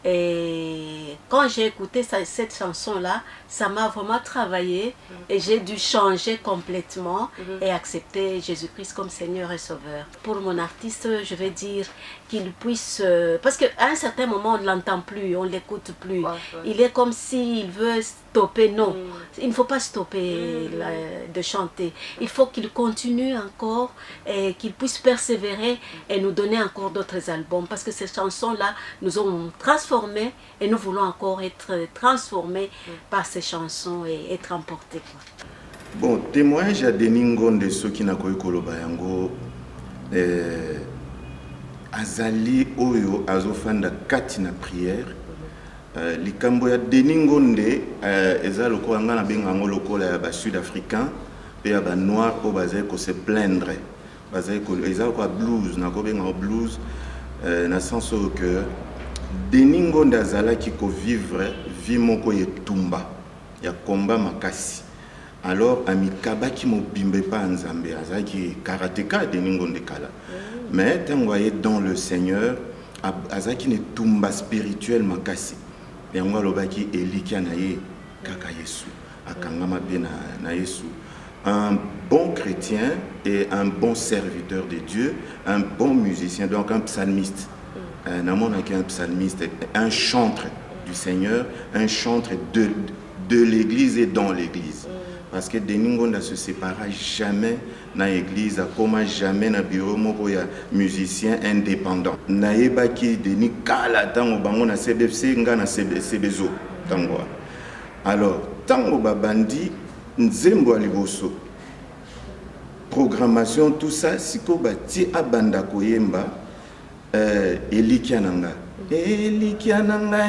Et quand j'ai écouté cette chanson-là, ça m'a vraiment travaillé et j'ai dû changer complètement et accepter Jésus-Christ comme Seigneur et Sauveur. Pour mon artiste, je vais dire qu'il puisse... parce qu'à un certain moment, on ne l'entend plus, on ne l'écoute plus. Il est comme s'il veut stopper. Non, il ne faut pas stopper de chanter. Il faut qu'il continue encore et qu'il puisse persévérer et nous donner encore d'autres albums. Parce que ces chansons-là nous ont transformés et nous voulons encore être transformés par ces chansons et être emportés. Bon, témoignage à Denis Ngonde ceux qui n'ont pas eu koloba yango azali oyo azofanda kati na prière likambo ya Denis Ngonde eza lokola nga na benga ngo lokola ya ba sud-africain pe ya ba noir po bazali ko se plaindre bazali ko eza ko blues na ko benga blues na sens que Denis Ngonde azalaki ko vivre vie moko yetumba ya komba makasi. Alors amikabaki mobimbe pa nzambe azaki karateka Denis Ngonde kala. Mais tangoye dans le Seigneur azaki ne tumba spirituel makasi. Yango lobaki elikia na ye kaka Yesu akangama bien na Yesu. Un bon chrétien et un bon serviteur de Dieu, un bon musicien, donc un psalmiste. Un psalmiste, un chantre du Seigneur, un chantre de l'église et dans l'église. Parce que Denis Ngonde ne se sépara jamais dans l'église, comme jamais dans le bureau de musicien indépendant. Naïbaki Denis Kala tango bango na CBFC nga na CBZO tango. Alors tango babandi nzembo aliboso. Programmation tout ça siko bati abanda koyemba elikiananga. Elikiananga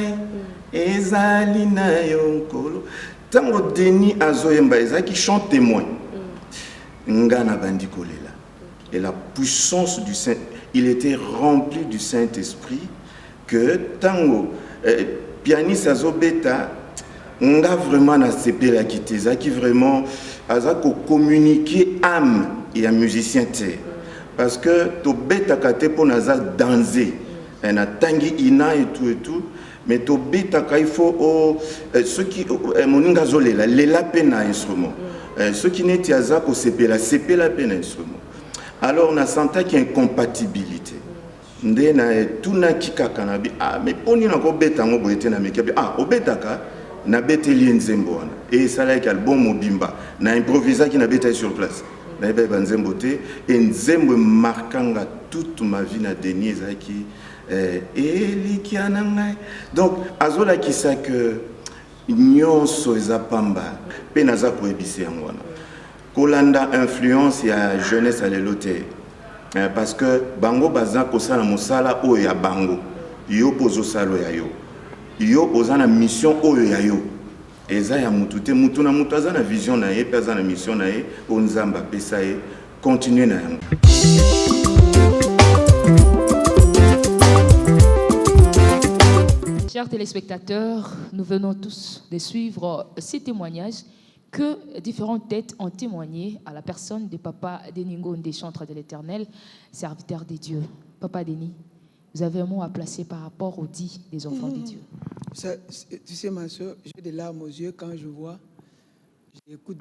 ezali na yonkolo. Tango Denis azoyemba ezaki chante témoin. Ngana bandi kolela. Et la puissance du Saint, il était rempli du Saint-Esprit que tango pianiste azobeta nga vraiment na sepela kiteza qui vraiment azako communiquer âme et un musicien té. Parce que to beta kate po naza danser. Na tangi ina et tout. Mais to beta il faut ceux qui moninga zolela lela pena instrument. Ceux qui n'étaient à zako sepela pena instrument. Alors on a senti qu'il y a une compatibilité. Ndena tout na kika kanabi mais poni na ko beta ngo boyete na mekabi obeta ka na beteli nzembo wana et ça là album mobimba na improvisa qui na beta sur place. naïba banzembo te et nzembo marquanga toute ma vie na Denis ezaki elikiananga. Donc azola qui ça que nyonso eza pamba pe naza ko ebisi yango wana kolanda influence ya jeunesse à l'éloté parce que bango baza kosala mosala oyo ya bango yo pozo salo ya yo oza na mission oyo ya yo eza ya mutu te mutu na mutu aza na vision na ye pe aza na mission na ye o nzamba pesa ye continuer na yango. Chers téléspectateurs, nous venons tous de suivre ces témoignages que différentes têtes ont témoigné à la personne de Papa Denis Ngonde, chantre de l'Éternel, serviteur de Dieu. Papa Denis, vous avez un mot à placer par rapport aux dits des enfants de Dieu. Ça, tu sais, ma soeur, j'ai des larmes aux yeux quand j'écoute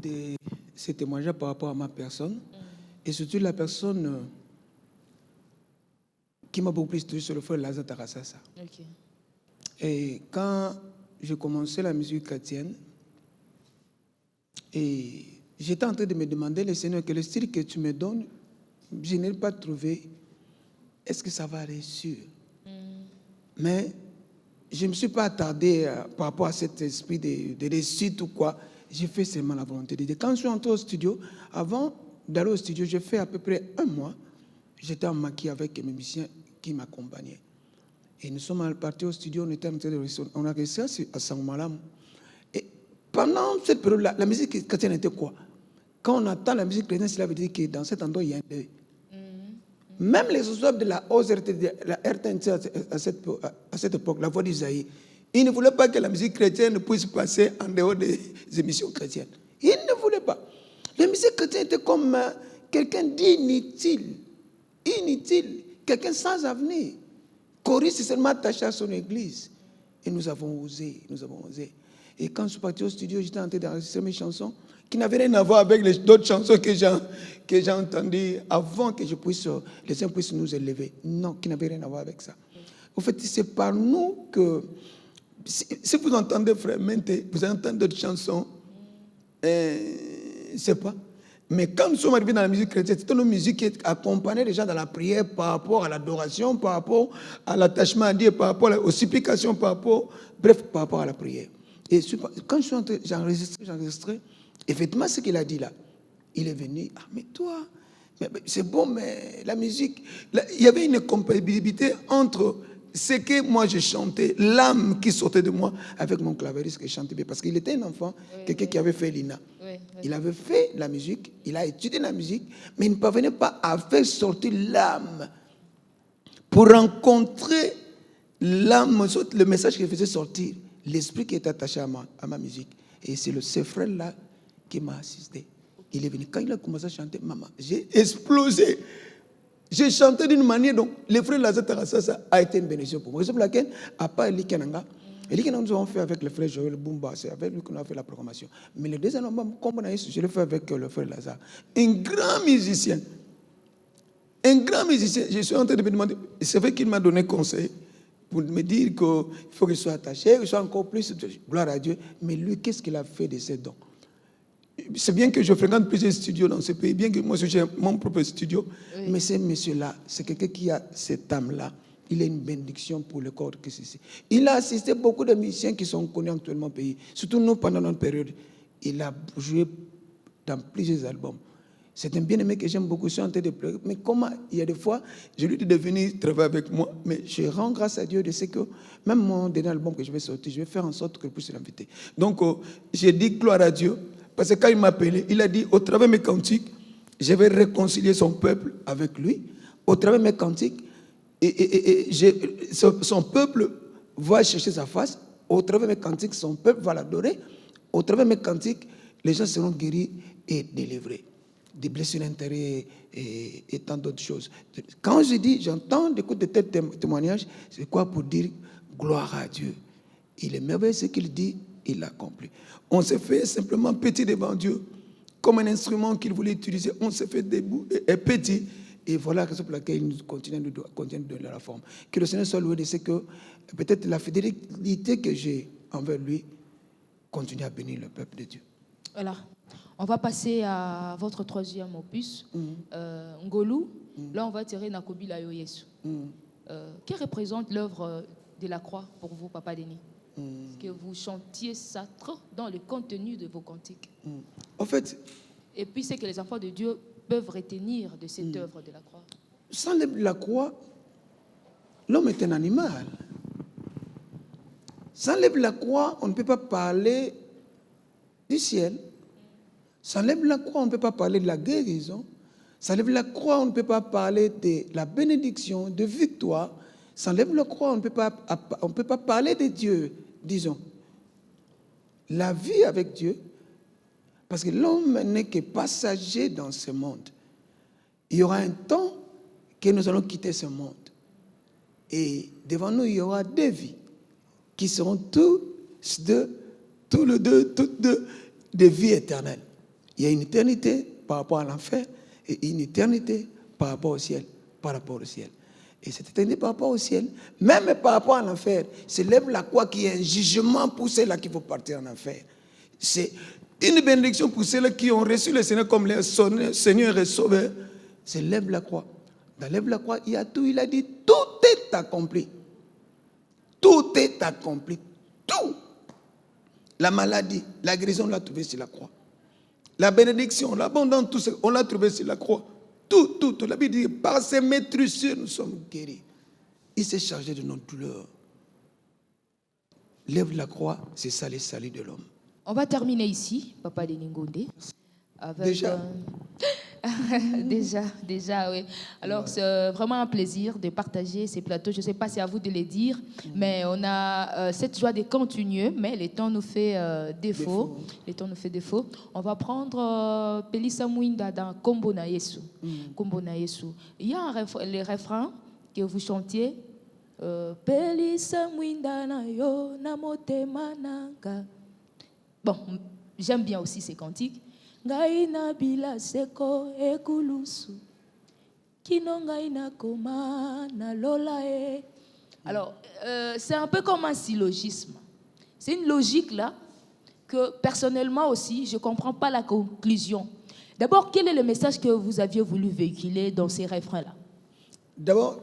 ces témoignages par rapport à ma personne. Et surtout la personne qui m'a beaucoup plus touché sur le frère Lazare Tarassassa. Okay. Et quand j'ai commencé la musique chrétienne, et j'étais en train de me demander, le Seigneur, que le style que tu me donnes, je n'ai pas trouvé, est-ce que ça va aller sûr? Mais je ne me suis pas attardé par rapport à cet esprit de réussite ou quoi. J'ai fait seulement la volonté de Dieu. Quand je suis entré au studio, avant d'aller au studio, j'ai fait à peu près 1 mois, j'étais en maquis avec mes musiciens qui m'accompagnaient. Et nous sommes partis au studio, on était en train de on a réussi à Sangmalam. Et pendant cette période-là, la musique chrétienne était quoi? Quand on entend la musique chrétienne, cela veut dire que dans cet endroit, il y a un deuil. Même les responsables de la OZRT, de la RTNC à cette époque, la voix d'Isaïe, ils ne voulaient pas que la musique chrétienne puisse passer en dehors des émissions chrétiennes. Ils ne voulaient pas. La musique chrétienne était comme quelqu'un d'inutile, quelqu'un sans avenir. Coris s'est seulement attaché à son église. Et nous avons osé. Et quand je suis parti au studio, j'étais en train d'enregistrer mes chansons qui n'avaient rien à voir avec d'autres chansons que j'ai entendues avant que les gens puissent nous élever. Non, qui n'avaient rien à voir avec ça. En fait, c'est par nous que, si vous entendez frère Mente, vous entendez d'autres chansons, je ne sais pas. Mais quand nous sommes arrivés dans la musique chrétienne, c'était une musique qui accompagnait les gens dans la prière par rapport à l'adoration, par rapport à l'attachement à Dieu, par rapport aux supplications, par rapport à la prière. Et quand je suis entré, j'ai enregistré, effectivement ce qu'il a dit là, il est venu, ah mais toi, c'est bon, mais la musique, il y avait une compatibilité entre ce que moi je chantais, l'âme qui sortait de moi avec mon clavieriste qui chantait bien. Parce qu'il était un enfant, quelqu'un qui avait fait l'INA. Il avait fait la musique, il a étudié la musique, mais il ne parvenait pas à faire sortir l'âme. Pour rencontrer l'âme, le message qu'il faisait sortir, l'esprit qui était attaché à ma musique. Et c'est ce frère-là qui m'a assisté. Il est venu. Quand il a commencé à chanter, maman, j'ai explosé. J'ai chanté d'une manière dont le frère Lazare Tarassassa a été une bénédiction pour moi. C'est pour laquelle, à part Eli Kenanga, nous avons fait avec le frère Joël Bumba, c'est avec lui qu'on a fait la programmation. Mais le deuxième album, comme on a eu, je l'ai fait avec le frère Lazare. Un grand musicien. Je suis en train de me demander, c'est vrai qu'il m'a donné conseil pour me dire qu'il faut que je sois attaché, que je sois encore plus, gloire à Dieu. Mais lui, qu'est-ce qu'il a fait de ses dons? C'est bien que je fréquente plusieurs studios dans ce pays, bien que moi j'ai mon propre studio, mais ce monsieur-là, c'est quelqu'un qui a cette âme-là. Il est une bénédiction pour le corps que c'est ici. Il a assisté beaucoup de musiciens qui sont connus actuellement au pays, surtout nous pendant notre période. Il a joué dans plusieurs albums. C'est un bien-aimé que j'aime beaucoup, je suis en train de pleurer. Mais comment, il y a des fois, je lui dis de venir travailler avec moi, mais je rends grâce à Dieu de ce que même mon dernier album que je vais sortir, je vais faire en sorte que je puisse l'inviter. Donc, j'ai dit gloire à Dieu. Parce que quand il m'a appelé, il a dit, au travers de mes cantiques, je vais réconcilier son peuple avec lui. Au travers de mes cantiques, son peuple va chercher sa face. Au travers de mes cantiques, son peuple va l'adorer. Au travers de mes cantiques, les gens seront guéris et délivrés. Des blessures intérieures et tant d'autres choses. Quand je dis, j'entends d'écouter de tels témoignages, c'est quoi pour dire gloire à Dieu? Il est merveilleux ce qu'il dit, il l'accomplit. On s'est fait simplement petit devant Dieu, comme un instrument qu'il voulait utiliser. On s'est fait debout et petit. Et voilà la raison pour laquelle il nous continue de donner la forme. Que le Seigneur soit loué de ce que peut-être la fidélité que j'ai envers lui continue à bénir le peuple de Dieu. Voilà. On va passer à votre troisième opus, Ngolu. Là, on va tirer Nakobi Layo Yesu. Qui représente l'œuvre de la croix pour vous, Papa Denis? Que vous chantiez ça trop dans le contenu de vos cantiques. En fait, et puis, c'est que les enfants de Dieu peuvent retenir de cette œuvre de la croix. Sans la croix, l'homme est un animal. Sans la croix, on ne peut pas parler du ciel. Sans la croix, on ne peut pas parler de la guérison. Sans la croix, on ne peut pas parler de la bénédiction, de victoire. Sans la croix, on ne peut pas parler de Dieu, disons. La vie avec Dieu, parce que l'homme n'est que passager dans ce monde. Il y aura un temps que nous allons quitter ce monde. Et devant nous, il y aura deux vies qui seront toutes deux des vies éternelles. Il y a une éternité par rapport à l'enfer et une éternité par rapport au ciel. Et cette éternité par rapport au ciel, même par rapport à l'enfer, c'est la croix qui est un jugement pour ceux-là qui vont partir en enfer. C'est une bénédiction pour ceux-là qui ont reçu le Seigneur comme leur Seigneur et Sauveur. C'est lève la croix. Dans lève la croix, il y a tout. Il a dit, tout est accompli. Tout est accompli. Tout. La maladie, la guérison, on l'a trouvé sur la croix. La bénédiction, l'abondance, tout ça, on l'a trouvé sur la croix. Tout. La Bible dit, par ses maîtrisures, nous sommes guéris. Il s'est chargé de notre douleur. Lève la croix, c'est ça le salut de l'homme. On va terminer ici, Papa Denis Ngondé. Avec, déjà déjà, oui. Alors, c'est vraiment un plaisir de partager ces plateaux. Je ne sais pas si c'est à vous de les dire, mais on a cette joie de continuer, mais le temps nous fait défaut. Le temps nous fait défaut. On va prendre Pelisa Mwinda dans Kombo na Yesu. Kombo na Yesu. Il y a les refrains que vous chantiez. Pelisa Mwinda na yo na motema nanga. Bon, j'aime bien aussi ces cantiques. Ngaina bila seko ekulusu kino ngaina koma na lola e. Alors, c'est un peu comme un syllogisme. C'est une logique là que personnellement aussi, je ne comprends pas la conclusion. D'abord, quel est le message que vous aviez voulu véhiculer dans ces refrains-là? D'abord,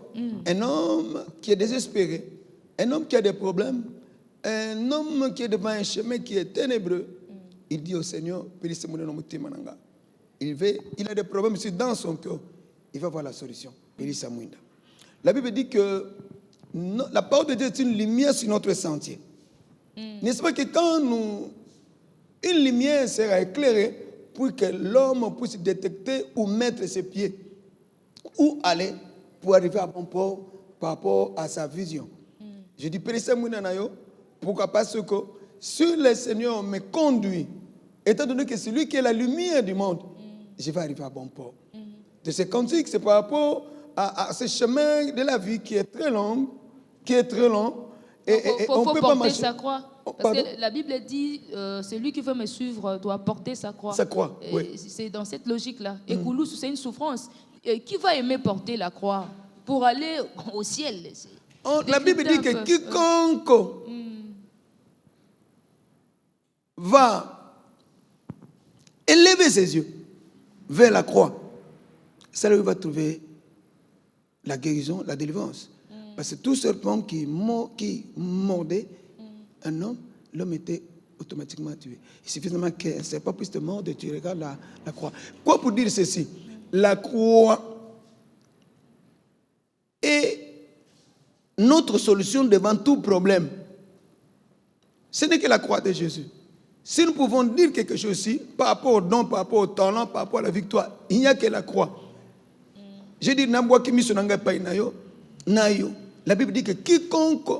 un homme qui est désespéré, un homme qui a des problèmes, un homme qui est devant un chemin qui est ténébreux, il dit au Seigneur, il a des problèmes dans son cœur, il va voir la solution. La Bible dit que la parole de Dieu est une lumière sur notre sentier. N'est-ce pas que quand une lumière sera éclairée pour que l'homme puisse détecter où mettre ses pieds, où aller pour arriver à bon port par rapport à sa vision. Je dis, pourquoi? Parce que si le Seigneur me conduit, étant donné que c'est lui qui est la lumière du monde, je vais arriver à bon port. De ce cantique, c'est par rapport à ce chemin de la vie qui est très long, et on ne peut pas marcher. Sa croix. Parce que la Bible dit, celui qui veut me suivre doit porter sa croix. Sa croix, oui. C'est dans cette logique-là. Et Koulou, c'est une souffrance. Et qui va aimer porter la croix pour aller au ciel? La Bible dit que quiconque va élever ses yeux vers la croix, c'est là où il va trouver la guérison, la délivrance. Parce que tout serpent qui mordait un homme, l'homme était automatiquement tué. Il suffit seulement qu'un serpent puisse te mordre et tu regardes la croix. Quoi pour dire ceci? La croix est notre solution devant tout problème. Ce n'est que la croix de Jésus. Si nous pouvons dire quelque chose ici, par rapport au don, par rapport au talent, par rapport à la victoire, il n'y a que la croix. Je dis, la Bible dit que quiconque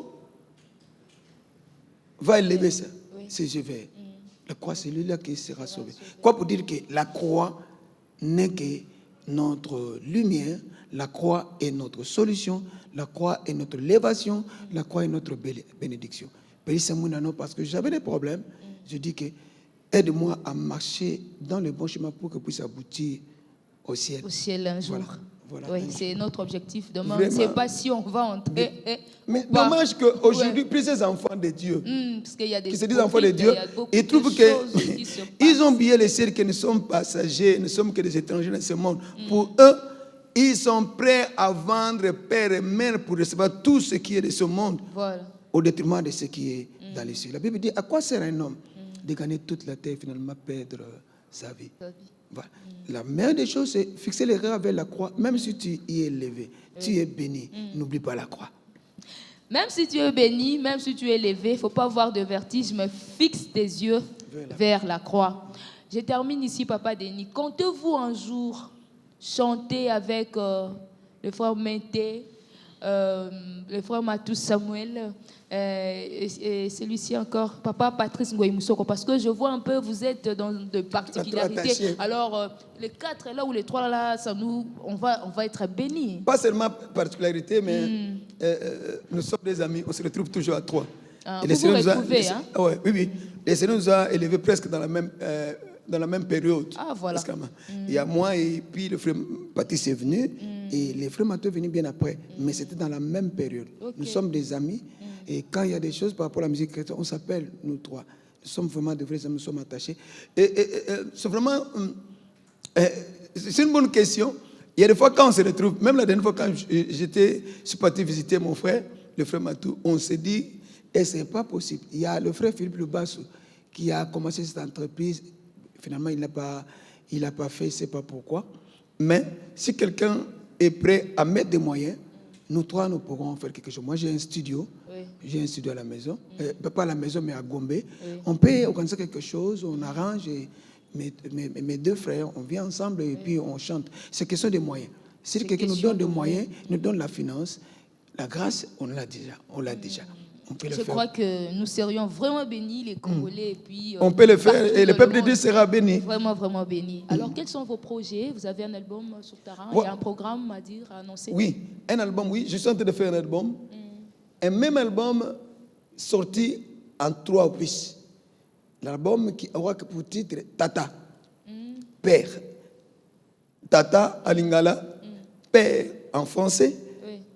va élever ses yeux vers la croix, c'est lui-là qui sera sauvé. Quoi pour dire que la croix n'est que notre lumière, la croix est notre solution, la croix est notre élévation, la croix est notre bénédiction. Parce que j'avais des problèmes, je dis que aide-moi à marcher dans le bon chemin pour que je puisse aboutir au ciel. Au ciel un jour. Voilà. Oui, c'est notre objectif demain. Vraiment. Je ne sais pas si on va entrer. Mais ou pas. dommage qu'aujourd'hui, plusieurs enfants de Dieu Parce qu'il y a des qui se disent enfants de conflits, Dieu, il y a beaucoup ils de trouvent choses qui se qu'ils passent. ont oublié les cieux, que nous sommes passagers, nous ne sommes que des étrangers dans ce monde. Pour eux, ils sont prêts à vendre père et mère pour recevoir tout ce qui est de ce monde Voilà. au détriment de ce qui est dans les cieux. La Bible dit, à quoi sert un homme de gagner toute la terre et finalement perdre sa vie? Voilà. La meilleure des choses, c'est fixer les regards vers la croix. Même si tu y es élevé, tu es béni, n'oublie pas la croix. Même si tu es béni, même si tu es élevé, il ne faut pas avoir de vertige, mais fixe tes yeux vers la croix. Je termine ici, Papa Denis. Comptez-vous un jour chanter avec le frère Mété, le frère Matou Samuel, et celui-ci encore, Papa Patrice Ngoï Moussoko, parce que je vois un peu, vous êtes dans de particularités. Alors, les 4 là ou les 3 là, ça nous, on va être bénis. Pas seulement particularité, mais nous sommes des amis, on se retrouve toujours à 3. Ah, vous vous retrouvez, hein? Oui. Le Seigneur nous a élevés presque dans la même période. Ah, voilà. Il y a moi et puis le frère Patrice est venu et le frère Matou est venu bien après. Mais c'était dans la même période. Okay. Nous sommes des amis et quand il y a des choses par rapport à la musique chrétienne, on s'appelle nous 3. Nous sommes vraiment de vrais amis, nous sommes attachés. C'est vraiment... c'est une bonne question. Il y a des fois quand on se retrouve, même la dernière fois quand je suis parti visiter mon frère, le frère Matou, on s'est dit, et c'est pas possible. Il y a le frère Philippe Lubassou qui a commencé cette entreprise. Finalement, il n'a pas fait, je ne sais pas pourquoi. Mais si quelqu'un est prêt à mettre des moyens, nous 3, nous pourrons faire quelque chose. Moi, j'ai un studio. Oui. J'ai un studio à la maison. Pas à la maison, mais à Gombe. Oui. On peut organiser quelque chose, on arrange. Et mes 2 frères, on vient ensemble et puis on chante. C'est question des moyens. Si quelqu'un nous donne des moyens, nous donne la finance, la grâce, on l'a déjà. Je crois que nous serions vraiment bénis, les Congolais. Et puis, on peut le faire et le peuple de Dieu sera béni. Vraiment, vraiment béni. Alors, quels sont vos projets? Vous avez un album sur terrain? Il y a un programme à dire, à annoncer? Oui, un album, oui. Je suis en train de faire un album. Un même album sorti en 3 opus. L'album qui aura pour titre Tata, Père. Tata en lingala, Père en français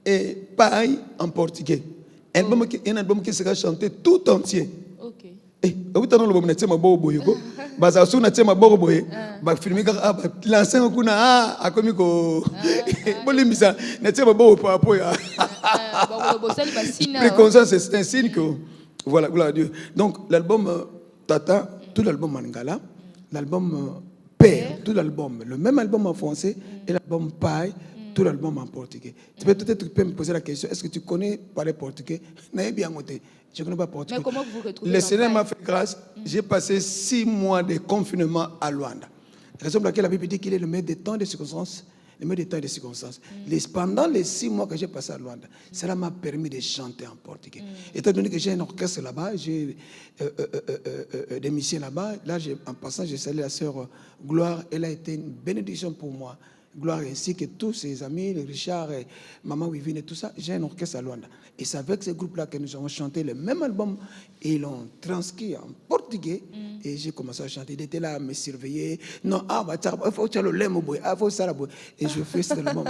et Paille en portugais. Un album qui sera chanté tout entier. Ok. L'album na tema bobo yoko. Baza su na tema bobo boye. Ba filmer ka lancer kuna akomi ko. Bolimisa na tema bobo pa apoya. Préconscience, c'est un signe que voilà, gloire à Dieu. Donc l'album Tata, tout l'album en lingala, l'album Père, tout l'album, le même album en français et l'album Paille. Tout l'album en portugais. Peut-être tu peux me poser la question, est-ce que tu connais parler portugais? Je ne connais pas portugais. Mais comment vous retrouvez? Le Seigneur m'a fait grâce. J'ai passé 6 mois de confinement à Luanda. Raison pour laquelle la Bible dit qu'il est le maître des temps et des circonstances. Le maître des temps et des circonstances. Pendant les 6 mois que j'ai passé à Luanda, cela m'a permis de chanter en portugais. Étant donné que j'ai un orchestre là-bas, j'ai des missions là-bas, là, en passant, j'ai salué la sœur Gloire. Elle a été une bénédiction pour moi. Gloire ainsi que tous ses amis, Richard, et Maman Wivine et tout ça, j'ai un orchestre à Luanda. Et c'est avec ce groupe-là que nous avons chanté le même album et ils l'ont transcrit en portugais et j'ai commencé à chanter. Il était là à me surveiller. Non, il faut que tu aies le lait, il faut ça. Et je fais cet album.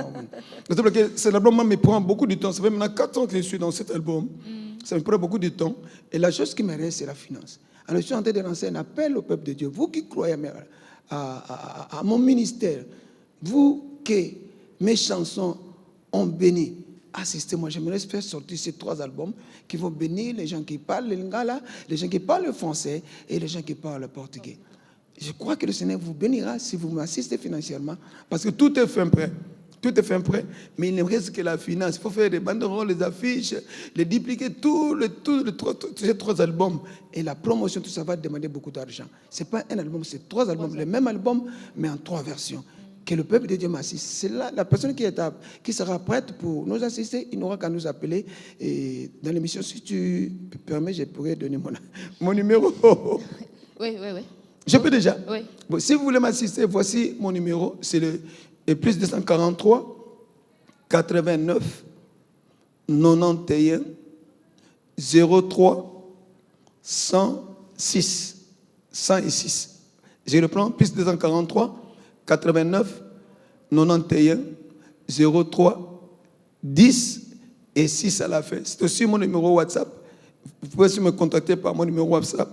Cet album me prend beaucoup de temps. Ça fait maintenant 4 ans que je suis dans cet album. Ça me prend beaucoup de temps. Et la chose qui me reste, c'est la finance. Alors je suis en train de lancer un appel au peuple de Dieu. Vous qui croyez à mon ministère, vous que mes chansons ont béni, assistez-moi. J'aimerais faire sortir ces 3 albums qui vont bénir les gens qui parlent le lingala, les gens qui parlent le français et les gens qui parlent le portugais. Je crois que le Seigneur vous bénira si vous m'assistez financièrement parce que tout est fait prêt. Tout est fait prêt, mais il ne reste que la finance. Il faut faire des banderoles, les affiches, les dupliquer, ces 3 albums. Et la promotion, tout ça va demander beaucoup d'argent. Ce n'est pas un album, c'est 3 albums. Le même album, mais en 3 versions. Que le peuple de Dieu m'assiste. C'est là la personne qui sera prête pour nous assister, il n'aura qu'à nous appeler. Et dans l'émission, si tu permets, je pourrais donner mon numéro. Oui. Je peux déjà. Oui. Bon, si vous voulez m'assister, voici mon numéro. C'est le plus 243 89 91 03 106 106. Je reprends, plus 243 89 91 03 10 et 6 à la fin. C'est aussi mon numéro WhatsApp. Vous pouvez aussi me contacter par mon numéro WhatsApp,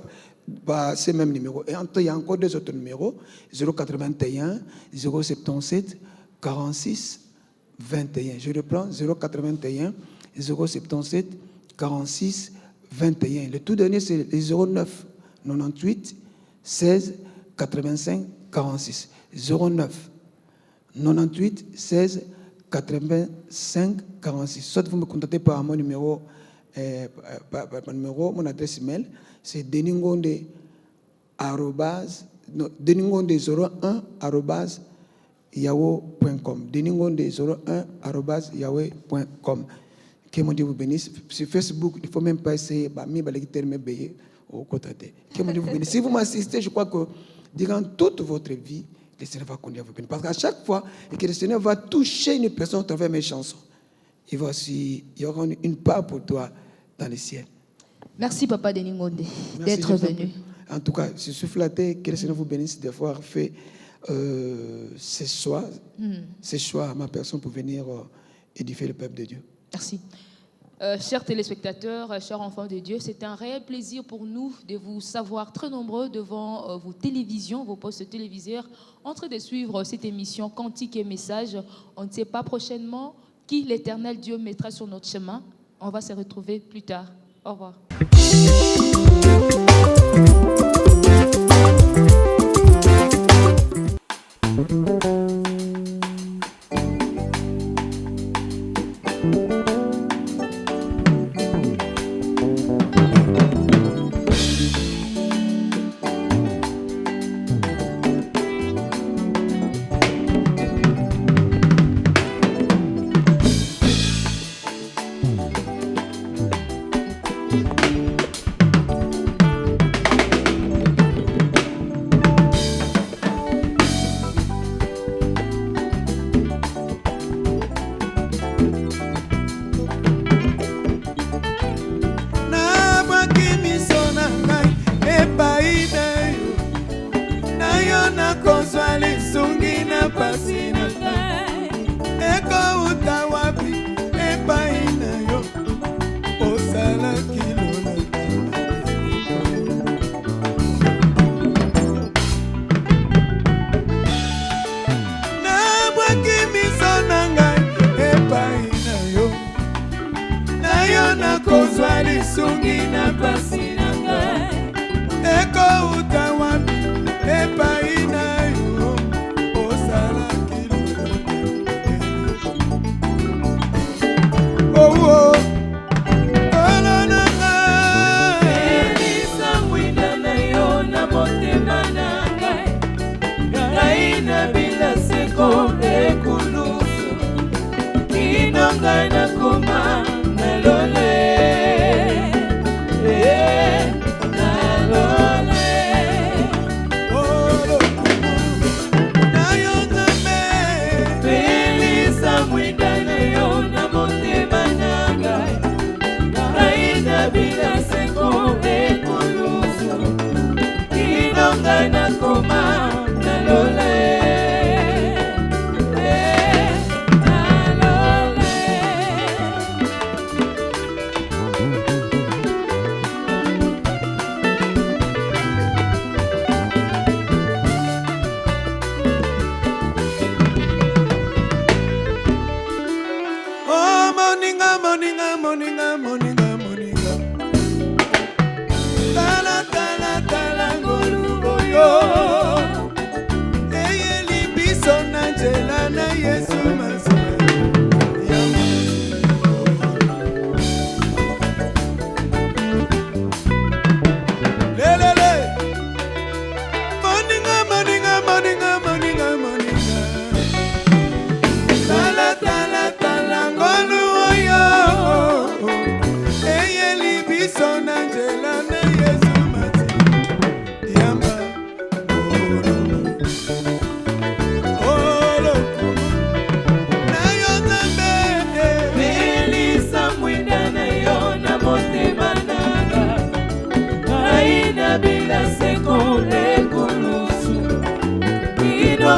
par ce même numéro. Et il y a encore deux autres numéros, 081 077 46 21. Je reprends, 081 077 46 21. Le tout dernier, c'est le 09 98 16 85 46. 09 98 16 85 46. Soit vous me contactez par mon numéro, mon adresse email, c'est deningonde01@yahoo.com. deningonde01@yahoo.com. Que mon Dieu vous bénisse. Sur Facebook, il ne faut même pas essayer. Que mon Dieu vous bénisse. Si vous m'assistez, je crois que durant toute votre vie, le Seigneur va continuer à vous bénir. Parce qu'à chaque fois que le Seigneur va toucher une personne à travers mes chansons, il y aura une part pour toi dans le ciel. Merci, Papa Deningonde, d'être venu. En tout cas, je suis flatté que le Seigneur vous bénisse d'avoir fait ce choix à ma personne pour venir édifier le peuple de Dieu. Merci. Chers téléspectateurs, chers enfants de Dieu, c'est un réel plaisir pour nous de vous savoir très nombreux devant vos télévisions, vos postes téléviseurs, en train de suivre cette émission Cantique et Message. On ne sait pas prochainement qui l'Éternel Dieu mettra sur notre chemin. On va se retrouver plus tard. Au revoir.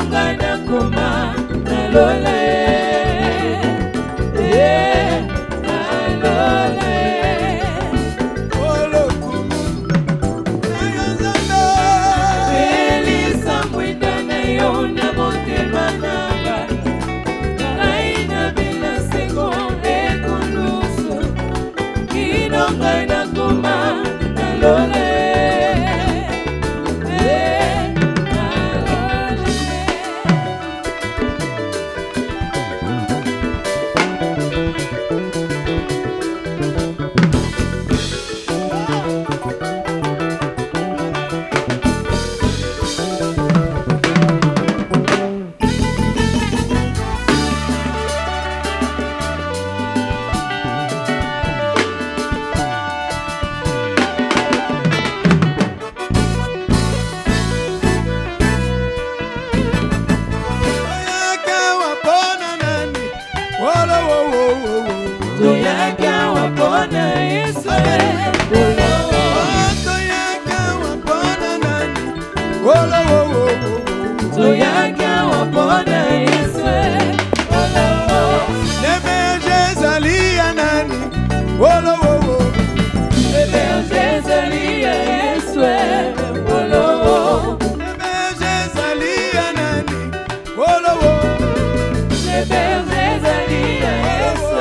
Ngana kuma nalole wapona Yesu toyaka wapona Yesu nebejezalia nani nebejezalia Yesu nebejezalia nani nebejezalia Yesu